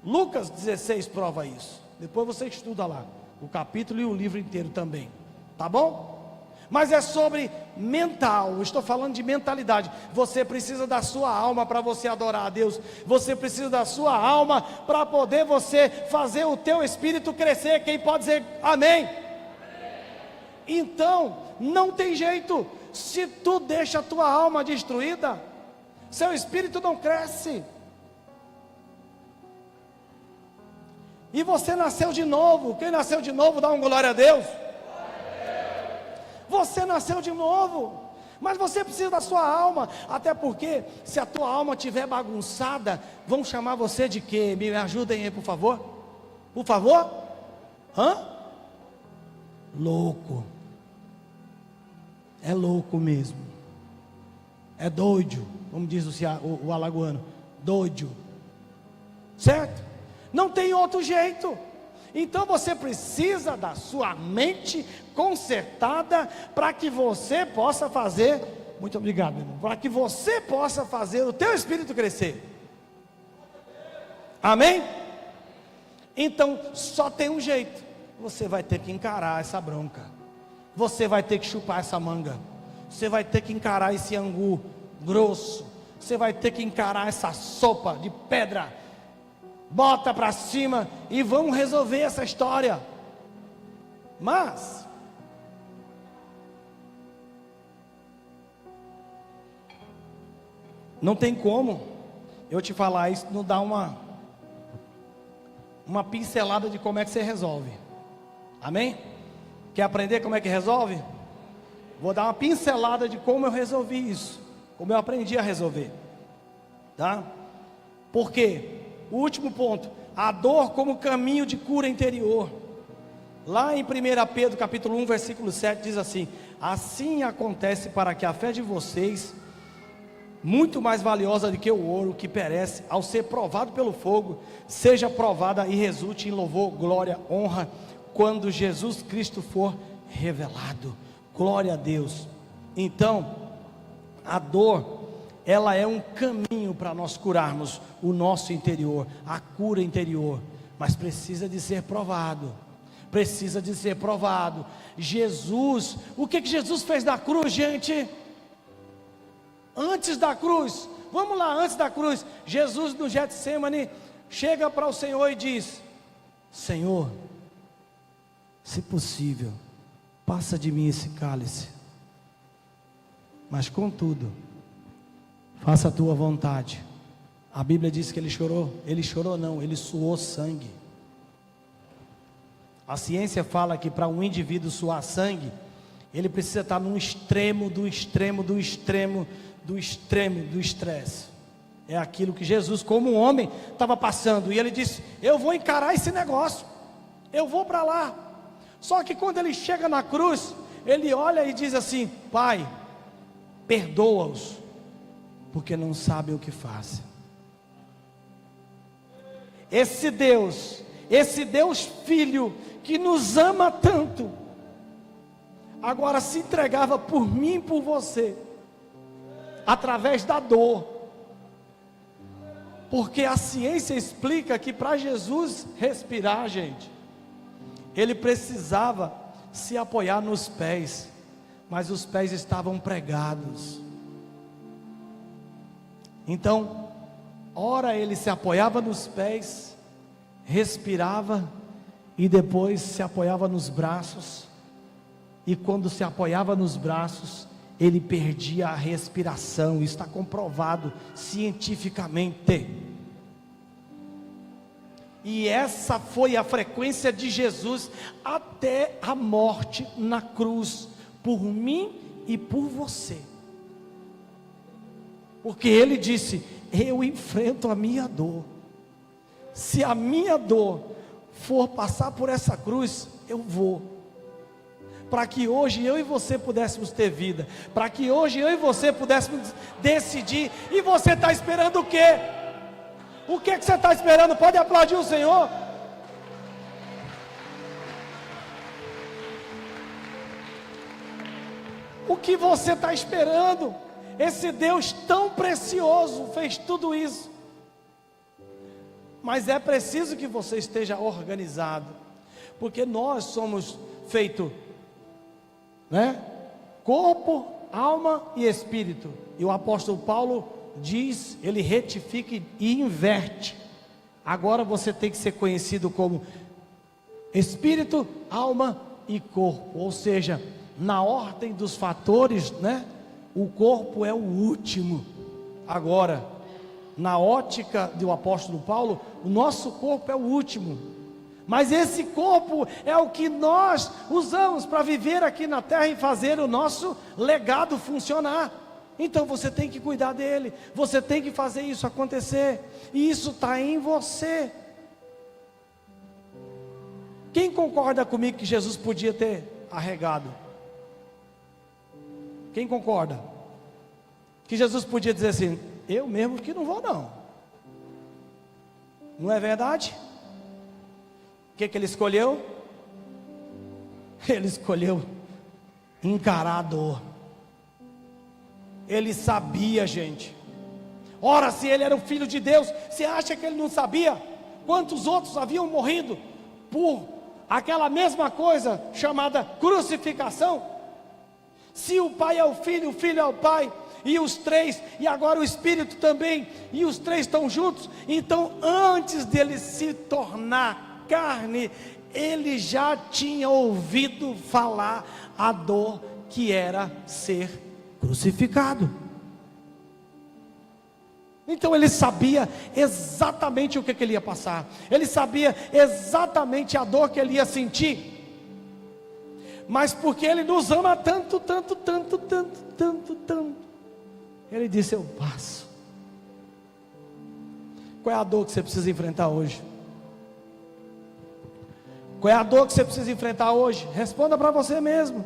Lucas 16 prova isso. Depois você estuda lá o capítulo e o livro inteiro também, tá bom? Mas é sobre mental, eu estou falando de mentalidade. Você precisa da sua alma para você adorar a Deus. Você precisa da sua alma para poder você fazer o teu espírito crescer. Quem pode dizer amém? Então, não tem jeito. Se tu deixa a tua alma destruída, seu espírito não cresce. E você nasceu de novo. Quem nasceu de novo, dá um glória a Deus. Você nasceu de novo, mas você precisa da sua alma, até porque se a tua alma estiver bagunçada, vão chamar você de quê? Me ajudem aí, por favor. Por favor? Louco. É louco mesmo. É doido, como diz o alagoano, doido. Certo? Não tem outro jeito. Então você precisa da sua mente consertada para que você possa fazer, muito obrigado, meu irmão, para que você possa fazer o teu espírito crescer. Amém? Então só tem um jeito. Você vai ter que encarar essa bronca. Você vai ter que chupar essa manga. Você vai ter que encarar esse angu grosso. Você vai ter que encarar essa sopa de pedra. Bota para cima e vamos resolver essa história. Mas não tem como eu te falar isso, não dá uma pincelada de como é que você resolve. Amém? Quer aprender como é que resolve? Vou dar uma pincelada de como eu resolvi isso, como eu aprendi a resolver, tá? Por quê? O último ponto, a dor como caminho de cura interior. Lá em 1 Pedro capítulo 1, versículo 7 diz assim: assim acontece para que a fé de vocês, muito mais valiosa do que o ouro que perece, ao ser provado pelo fogo, seja provada e resulte em louvor, glória, honra, quando Jesus Cristo for revelado. Glória a Deus. Então, a dor, ela é um caminho para nós curarmos o nosso interior, a cura interior, mas precisa de ser provado. Precisa de ser provado. Jesus, o que Jesus fez na cruz, gente? Antes da cruz, vamos lá, antes da cruz, Jesus no Getsemane chega para o Senhor e diz: Senhor, se possível, passa de mim esse cálice, mas contudo, faça a tua vontade. A Bíblia diz que ele chorou não, ele suou sangue. A ciência fala que para um indivíduo suar sangue, ele precisa estar num extremo do estresse. É aquilo que Jesus, como um homem, estava passando, e ele disse: eu vou encarar esse negócio, eu vou para lá. Só que quando ele chega na cruz, ele olha e diz assim: Pai, perdoa-os, porque não sabem o que fazem. Esse Deus Filho, que nos ama tanto, agora se entregava por mim e por você, através da dor, porque a ciência explica que para Jesus respirar, gente, ele precisava se apoiar nos pés, mas os pés estavam pregados. Então, ora ele se apoiava nos pés, respirava, e depois se apoiava nos braços, e quando se apoiava nos braços, ele perdia a respiração. Isso está comprovado cientificamente. E essa foi a frequência de Jesus até a morte na cruz, por mim e por você. Porque ele disse: eu enfrento a minha dor. Se a minha dor for passar por essa cruz, eu vou. Para que hoje eu e você pudéssemos ter vida, para que hoje eu e você pudéssemos decidir. E você está esperando o quê? O que você está esperando? Pode aplaudir o Senhor. O que você está esperando? Esse Deus tão precioso fez tudo isso Mas é preciso que você esteja organizado, porque nós somos feito, né? Corpo, alma e espírito. E o apóstolo Paulo diz, ele retifica e inverte. Agora você tem que ser conhecido como espírito, alma e corpo. Ou seja, na ordem dos fatores, né? O corpo é o último. Agora, na ótica do apóstolo Paulo, o nosso corpo é o último. Mas esse corpo é o que nós usamos para viver aqui na terra e fazer o nosso legado funcionar. Então você tem que cuidar dele, você tem que fazer isso acontecer, e isso está em você. Quem concorda comigo que Jesus podia ter arregado? Quem concorda? Que Jesus podia dizer assim: eu mesmo que não vou não. Não é verdade? O que ele escolheu? Ele escolheu encarar a dor. Ele sabia, gente. Ora, se ele era o filho de Deus, você acha que ele não sabia? Quantos outros haviam morrido por aquela mesma coisa chamada crucificação? Se o pai é o filho é o pai, e os três, e agora o Espírito também, e os três estão juntos. Então, antes dele se tornar carne, ele já tinha ouvido falar a dor que era ser crucificado. Então ele sabia exatamente o que ele ia passar, ele sabia exatamente a dor que ele ia sentir. Mas porque ele nos ama tanto, ele disse: eu passo. Qual é a dor que você precisa enfrentar hoje? Qual é a dor que você precisa enfrentar hoje? Responda para você mesmo.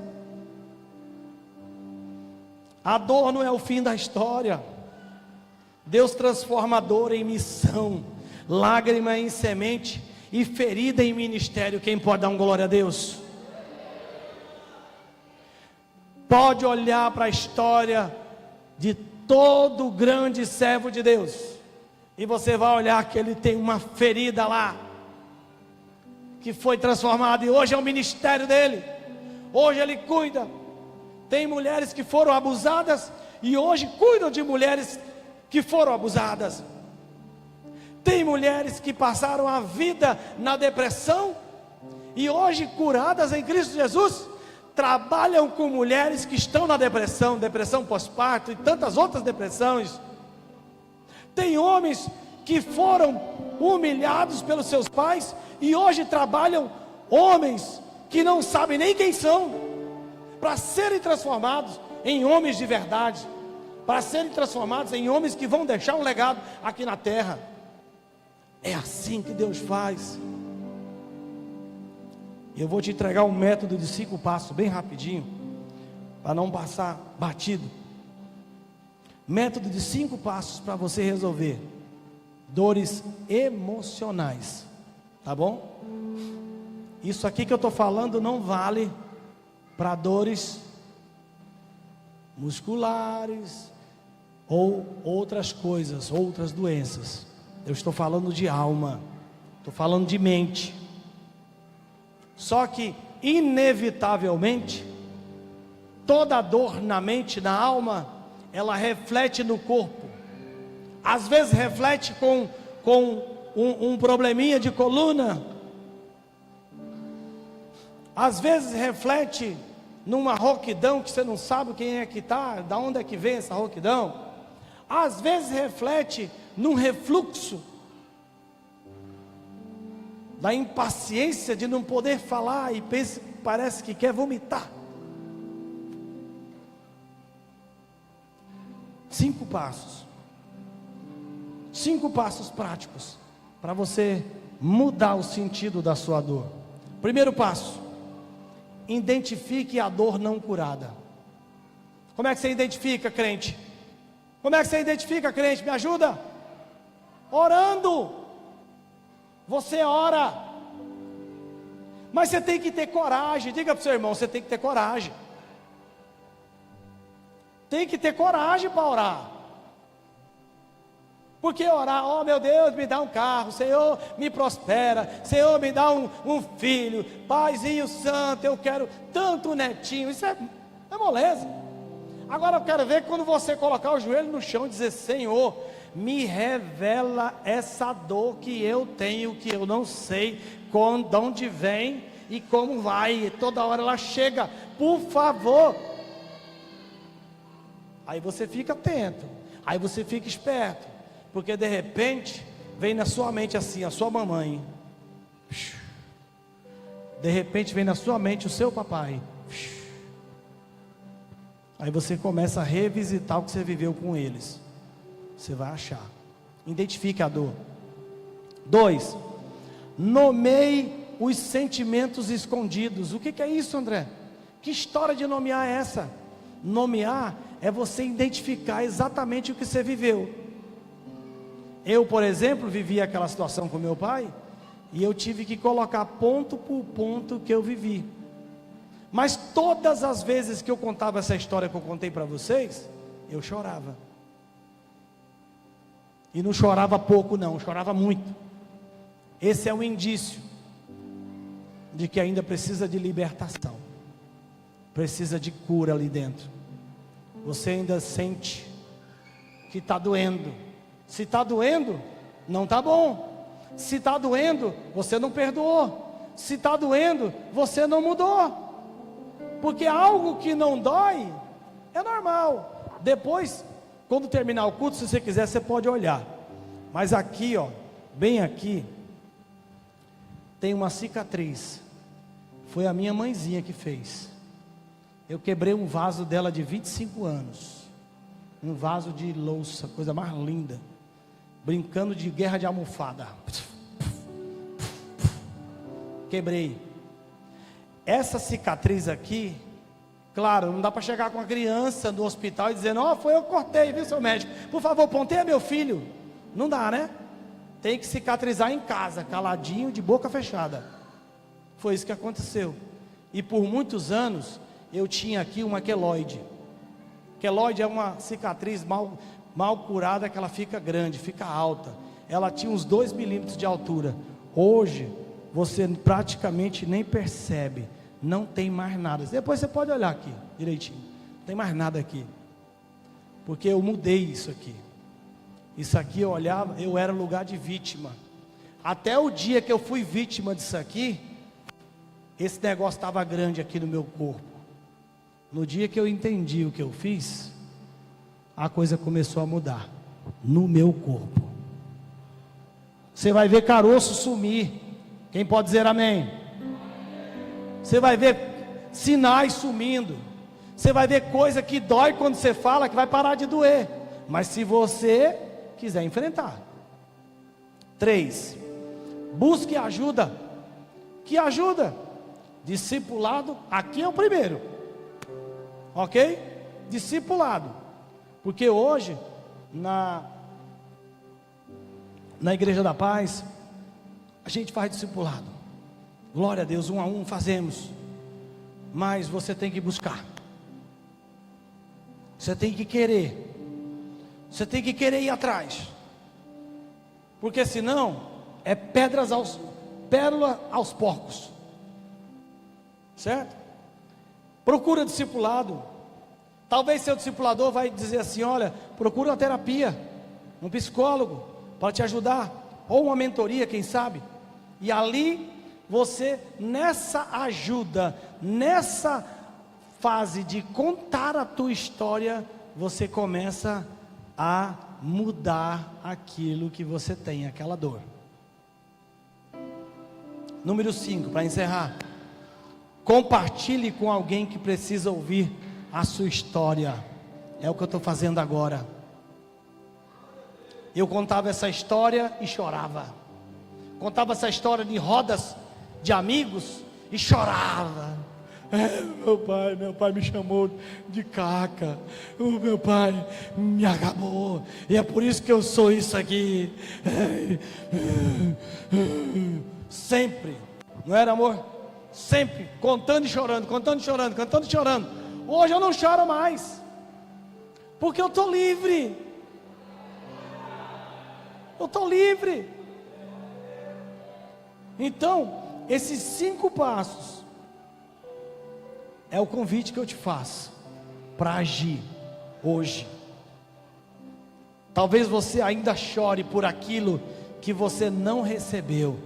A dor não é o fim da história. Deus transforma a dor em missão, lágrima em semente e ferida em ministério. Quem pode dar um glória a Deus? Pode olhar para a história de todo grande servo de Deus, e você vai olhar que ele tem uma ferida lá, que foi transformada, e hoje é o ministério dele. Hoje ele cuida. Tem mulheres que foram abusadas, e hoje cuidam de mulheres que foram abusadas. Tem mulheres que passaram a vida na depressão, e hoje curadas em Cristo Jesus, trabalham com mulheres que estão na depressão, depressão pós-parto e tantas outras depressões. Tem homens que foram humilhados pelos seus pais, e hoje trabalham homens que não sabem nem quem são, para serem transformados em homens de verdade, para serem transformados em homens que vão deixar um legado aqui na terra. É assim que Deus faz. Eu vou te entregar um método de 5 passos, bem rapidinho, para não passar batido. Método de 5 passos para você resolver dores emocionais, tá bom? Isso aqui que eu estou falando não vale para dores musculares ou outras coisas, outras doenças. Eu estou falando de alma, estou falando de mente. Só que, inevitavelmente, toda dor na mente, na alma, ela reflete no corpo. Às vezes reflete com um probleminha de coluna. Às vezes reflete numa rouquidão que você não sabe quem é que está, da onde é que vem essa rouquidão. Às vezes reflete num refluxo, da impaciência de não poder falar e parece que quer vomitar. 5 passos. 5 passos práticos para você mudar o sentido da sua dor. Primeiro passo: identifique a dor não curada. Como é que você identifica, crente? Como é que você identifica, crente? Me ajuda? Orando. Você ora, mas você tem que ter coragem. Diga para o seu irmão: você tem que ter coragem. Tem que ter coragem para orar. Porque orar, oh meu Deus, me dá um carro, Senhor, me prospera, Senhor, me dá um filho, Paizinho Santo, eu quero tanto netinho, isso é moleza. Agora eu quero ver quando você colocar o joelho no chão e dizer: Senhor, me revela essa dor que eu tenho, que eu não sei de onde vem e como vai, e toda hora ela chega, por favor. Aí você fica atento, aí você fica esperto, porque de repente vem na sua mente assim, a sua mamãe, de repente vem na sua mente o seu papai, aí você começa a revisitar o que você viveu com eles, você vai achar. Identifique a dor. 2, nomeie os sentimentos escondidos. O que é isso, André? Que história de nomear é essa? Nomear é você identificar exatamente o que você viveu. Eu, por exemplo, vivi aquela situação com meu pai, e eu tive que colocar ponto por ponto que eu vivi. Mas todas as vezes que eu contava essa história que eu contei para vocês, eu chorava. E não chorava pouco não, chorava muito. Esse é um indício de que ainda precisa de libertação, precisa de cura ali dentro. Você ainda sente que está doendo. Se está doendo, não está bom. Se está doendo, você não perdoou. Se está doendo, você não mudou. Porque algo que não dói é normal. Depois, quando terminar o culto, se você quiser, você pode olhar. Mas aqui, ó, bem aqui, tem uma cicatriz. Foi a minha mãezinha que fez. Eu quebrei um vaso dela de 25 anos. Um vaso de louça, coisa mais linda. Brincando de guerra de almofada. Quebrei. Essa cicatriz aqui, claro, não dá para chegar com a criança no hospital e dizer: não, foi eu que cortei, viu, seu médico? Por favor, ponteia meu filho. Não dá, né? Tem que cicatrizar em casa, caladinho, de boca fechada. Foi isso que aconteceu. E por muitos anos, eu tinha aqui uma queloide. Queloide é uma cicatriz mal curada, que ela fica grande, fica alta. Ela tinha uns 2 milímetros de altura. Hoje, você praticamente nem percebe. Não tem mais nada. Depois você pode olhar aqui, direitinho. Não tem mais nada aqui. Porque eu mudei isso aqui. Isso aqui eu olhava, eu era lugar de vítima. Até o dia que eu fui vítima disso aqui, esse negócio estava grande aqui no meu corpo. No dia que eu entendi o que eu fiz, a coisa começou a mudar no meu corpo. Você vai ver caroço sumir. Quem pode dizer amém? Você vai ver sinais sumindo. Você vai ver coisa que dói quando você fala, que vai parar de doer. Mas se você quiser enfrentar. 3, busque ajuda. Que ajuda? Discipulado, aqui é o primeiro. Ok? Discipulado. Porque hoje, na Igreja da Paz, a gente faz discipulado. Glória a Deus, 1 a 1 fazemos. Mas você tem que buscar. Você tem que querer. Você tem que querer ir atrás. Porque senão, é pérola aos porcos. Certo? Procura discipulado. Talvez seu discipulador vai dizer assim: olha, procura uma terapia, um psicólogo para te ajudar, ou uma mentoria, quem sabe. E ali você, nessa ajuda, nessa fase de contar a tua história, você começa a mudar aquilo que você tem, aquela dor. Número 5, para encerrar. Compartilhe com alguém que precisa ouvir a sua história. É o que eu estou fazendo agora. Eu contava essa história e chorava. Contava essa história de rodas de amigos e chorava. Meu pai me chamou de caca. O meu pai me acabou. E é por isso que eu sou isso aqui. Sempre. Não era, amor? Sempre. Contando e chorando, contando e chorando, contando e chorando. Hoje eu não choro mais. Porque eu estou livre. eu estou livre. Então, esses 5 passos é o convite que eu te faço para agir hoje. Talvez você ainda chore por aquilo que você não recebeu,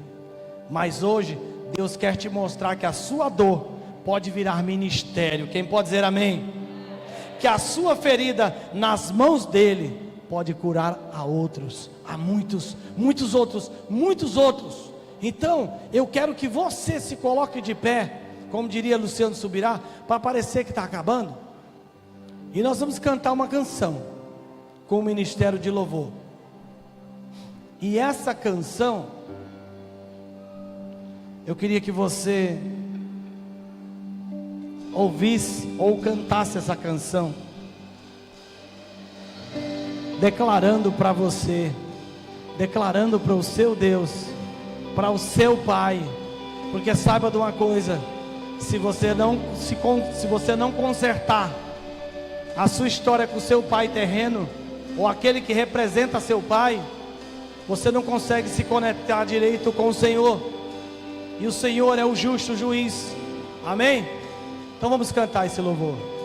mas hoje Deus quer te mostrar que a sua dor pode virar ministério. Quem pode dizer amém? Que a sua ferida nas mãos dele pode curar a outros, a muitos, muitos outros, muitos outros. Então, eu quero que você se coloque de pé, como diria Luciano Subirá, para parecer que está acabando. E nós vamos cantar uma canção com o ministério de louvor. E essa canção, eu queria que você ouvisse ou cantasse essa canção, declarando para você, declarando para o seu Deus, para o seu Pai, porque saiba de uma coisa: se você não consertar a sua história com o seu pai terreno, ou aquele que representa seu pai, você não consegue se conectar direito com o Senhor, e o Senhor é o justo juiz. Amém? Então vamos cantar esse louvor.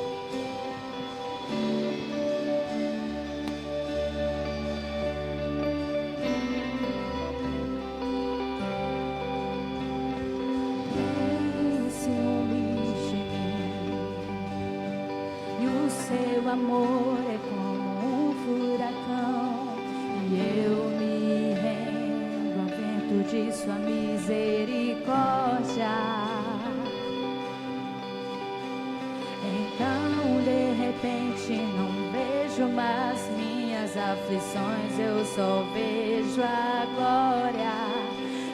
Seu amor é como um furacão, e eu me rendo ao vento de sua misericórdia. Então de repente não vejo mais minhas aflições, eu só vejo a glória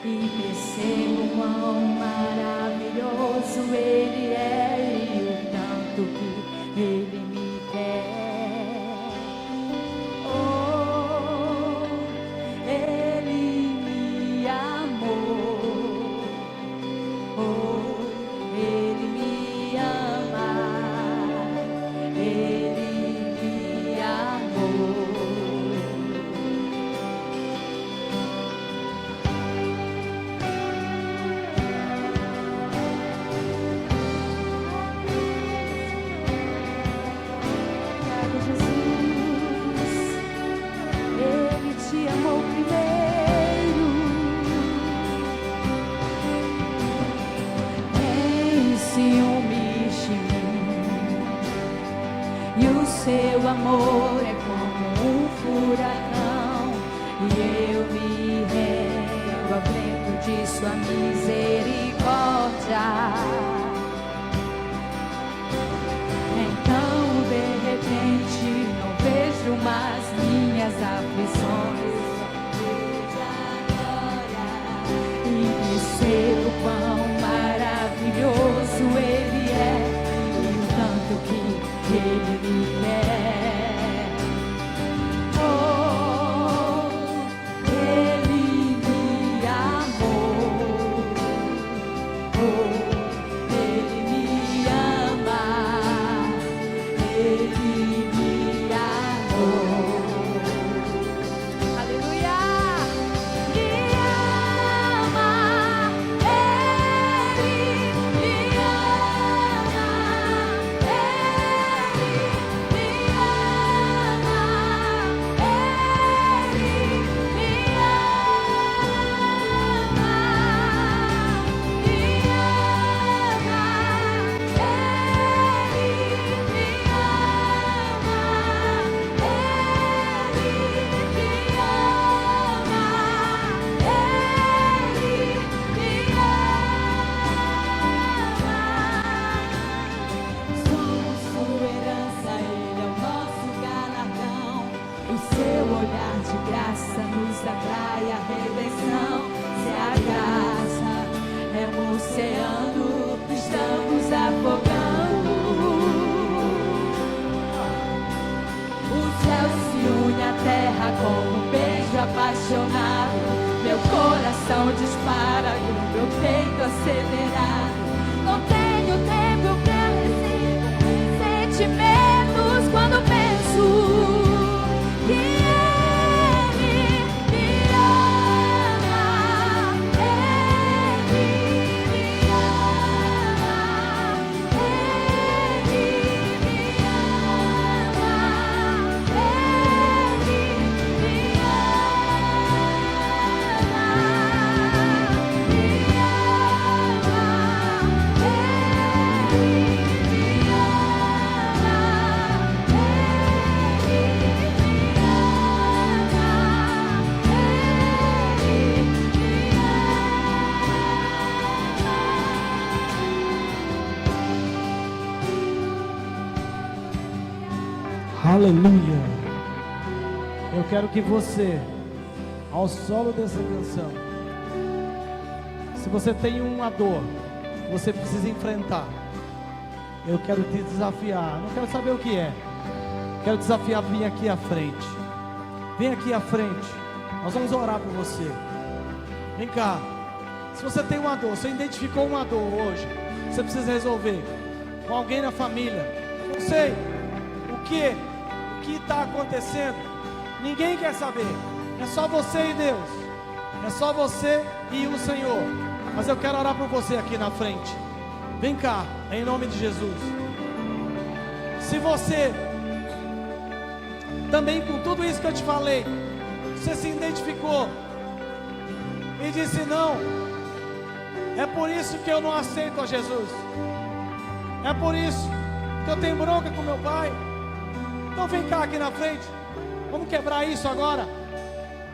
e percebo quão maravilhoso Ele é e o tanto que Ele me quer. Oh, Ele me amou. Oh, Ele me ama. Ele me amou. Seu amor é como um furacão, e eu me rendo ao vento de sua misericórdia. Então de repente não vejo mais minhas aflições, vejo a glória e percebo quão maravilhoso Ele é e o tanto que Ele me quer. Oh, Ele me amou. Oh, Ele me ama. Ele me amou. Aleluia! Me ama. Ele me ama. Oceano, estamos afogando. O céu se une à terra com um beijo apaixonado. Meu coração dispara e o meu peito acelerado. Não tenho tempo pra sentimentos quando penso que Ele me Aleluia. Eu quero que você, ao solo dessa canção, se você tem uma dor, você precisa enfrentar, eu quero te desafiar. Não quero saber o que é. Quero desafiar, vem aqui à frente. Vem aqui à frente. Nós vamos orar por você. Vem cá. Se você tem uma dor, você identificou uma dor hoje, você precisa resolver com alguém na família. Não sei o que está acontecendo. Ninguém quer saber. É só você e Deus. É só você e o Senhor. Mas eu quero orar por você aqui na frente. Vem cá, em nome de Jesus. Se você também, com tudo isso que eu te falei, você se identificou e disse: não, é por isso que eu não aceito a Jesus, é por isso que eu tenho bronca com meu pai. Então vem cá aqui na frente. Vamos quebrar isso agora.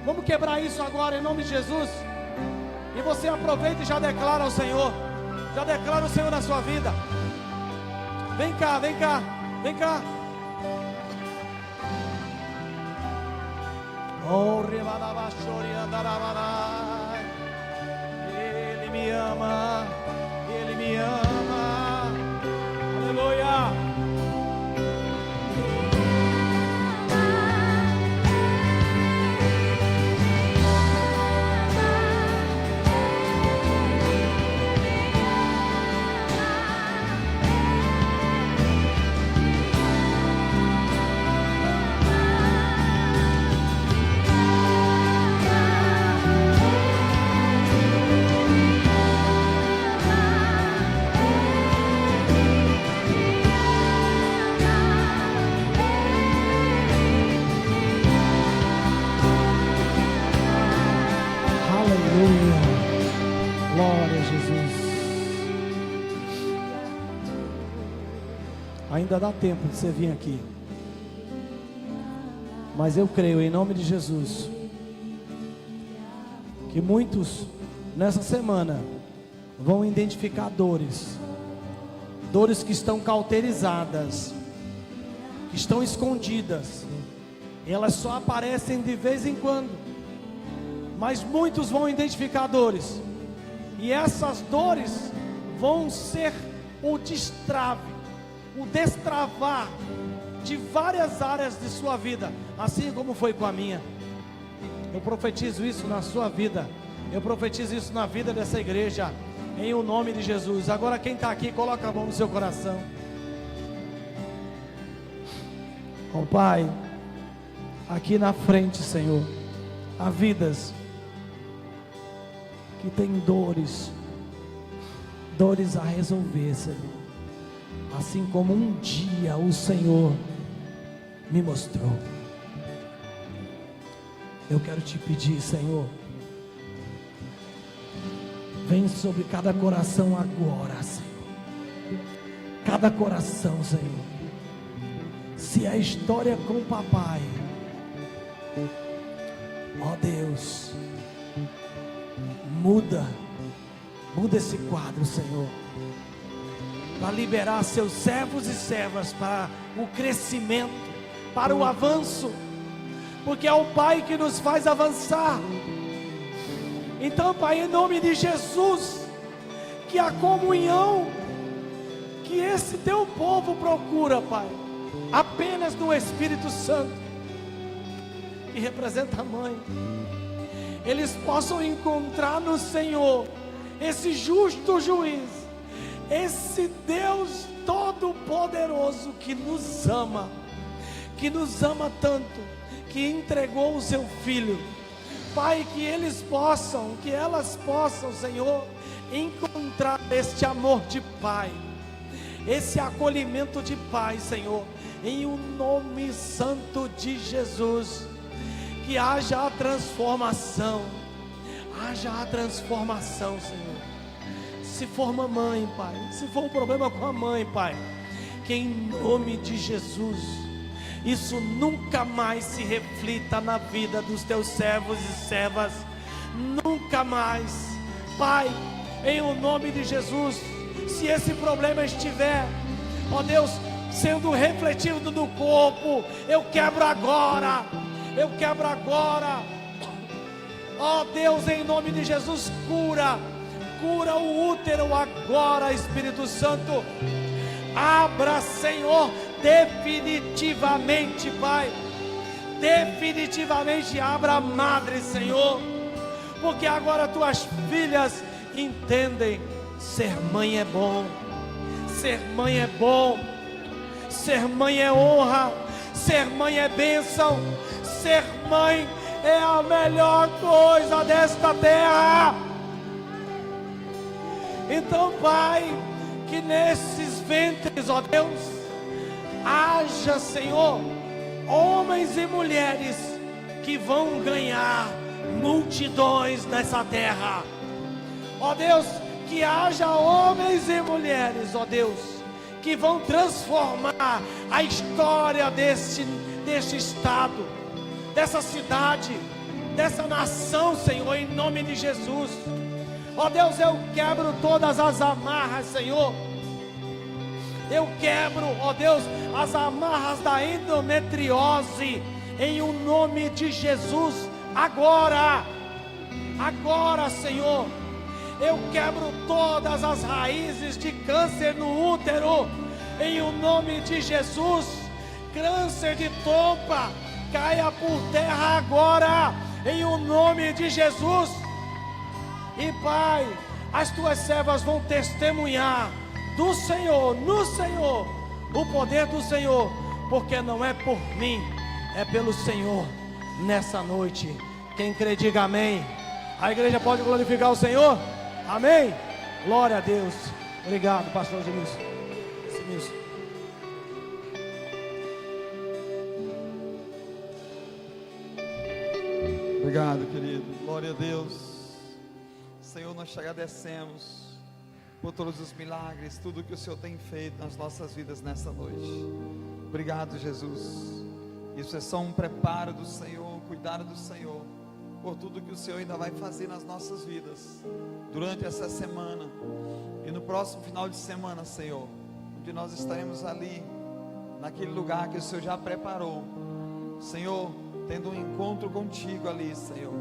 Vamos quebrar isso agora em nome de Jesus. E você aproveita e já declara ao Senhor. Já declara o Senhor na sua vida. Vem cá, vem cá, vem cá. Ele me ama, Ele me ama. Aleluia. Glória a Jesus. Ainda dá tempo de você vir aqui. Mas eu creio em nome de Jesus que muitos nessa semana vão identificar dores. Dores que estão cauterizadas, que estão escondidas. Elas só aparecem de vez em quando. Mas muitos vão identificar dores. E essas dores vão ser o destrave, o destravar de várias áreas de sua vida, assim como foi com a minha. Eu profetizo isso na sua vida. Eu profetizo isso na vida dessa igreja, em o nome de Jesus. Agora quem está aqui, coloca a mão no seu coração. Ó Pai, aqui na frente, Senhor, há vidas que tem dores a resolver, Senhor, assim como um dia o Senhor me mostrou. Eu quero te pedir, Senhor, vem sobre cada coração agora, Senhor, cada coração, Senhor. Se a história com o papai, ó Deus, muda esse quadro, Senhor, para liberar seus servos e servas para o crescimento, para o avanço, porque é o Pai que nos faz avançar. Então, Pai, em nome de Jesus, que a comunhão que esse teu povo procura, Pai, apenas do Espírito Santo, que representa a mãe, eles possam encontrar no Senhor esse justo juiz, esse Deus todo-poderoso que nos ama tanto, que entregou o seu Filho. Pai, que elas possam, Senhor, encontrar este amor de Pai, esse acolhimento de Pai, Senhor, em o nome santo de Jesus. Que haja a transformação, Senhor. Se for mamãe, Pai, se for um problema com a mãe, Pai, que em nome de Jesus, isso nunca mais se reflita na vida dos teus servos e servas, nunca mais, Pai, em o nome de Jesus. Se esse problema estiver, ó Deus, sendo refletido no corpo. Eu quebro agora. Eu quebro agora. Ó Deus, em nome de Jesus, cura o útero agora, Espírito Santo. Abra, Senhor, definitivamente, Pai. Definitivamente abra a madre, Senhor. Porque agora tuas filhas entendem: ser mãe é bom, ser mãe é bom, ser mãe é honra, ser mãe é bênção, ser mãe é a melhor coisa desta terra. Então, Pai, que nesses ventres, ó Deus, haja, Senhor, homens e mulheres que vão ganhar multidões nessa terra. Ó Deus, que haja homens e mulheres, ó Deus, que vão transformar a história deste estado, dessa cidade, dessa nação, Senhor, em nome de Jesus. Ó Deus, eu quebro todas as amarras, Senhor. Eu quebro, ó Deus, as amarras da endometriose, em o nome de Jesus, agora, Senhor. Eu quebro todas as raízes de câncer no útero, em o nome de Jesus. Câncer de trompa, caia por terra agora, em o nome de Jesus. E Pai, as tuas servas vão testemunhar do Senhor, no Senhor, o poder do Senhor, porque não é por mim, é pelo Senhor nessa noite. Quem crê, diga amém. A igreja pode glorificar o Senhor? Amém? Glória a Deus. Obrigado, pastor Genilson. Obrigado, querido. Glória a Deus. Senhor, nós te agradecemos por todos os milagres, tudo que o Senhor tem feito nas nossas vidas nessa noite. Obrigado, Jesus. Isso é só um preparo do Senhor, cuidado do Senhor, por tudo que o Senhor ainda vai fazer nas nossas vidas, durante essa semana, e no próximo final de semana, Senhor, onde nós estaremos ali, naquele lugar que o Senhor já preparou, Senhor, tendo um encontro contigo ali, Senhor,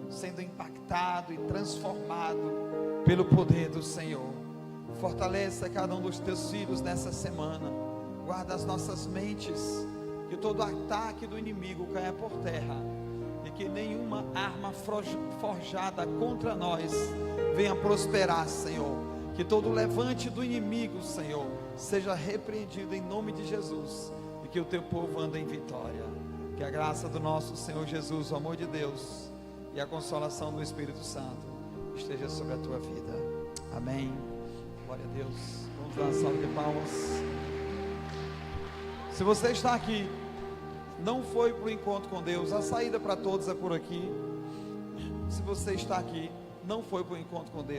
sendo impactado e transformado pelo poder do Senhor. Fortaleça cada um dos teus filhos nessa semana, guarda as nossas mentes, que todo ataque do inimigo caia por terra, e que nenhuma arma forjada contra nós venha prosperar, Senhor. Que todo levante do inimigo, Senhor, seja repreendido em nome de Jesus, e que o teu povo ande em vitória. Que a graça do nosso Senhor Jesus, o amor de Deus e a consolação do Espírito Santo esteja sobre a tua vida. Amém. Glória a Deus. Vamos dar uma salva de palmas. Se você está aqui, não foi para o encontro com Deus, a saída para todos é por aqui. Se você está aqui, não foi para o encontro com Deus,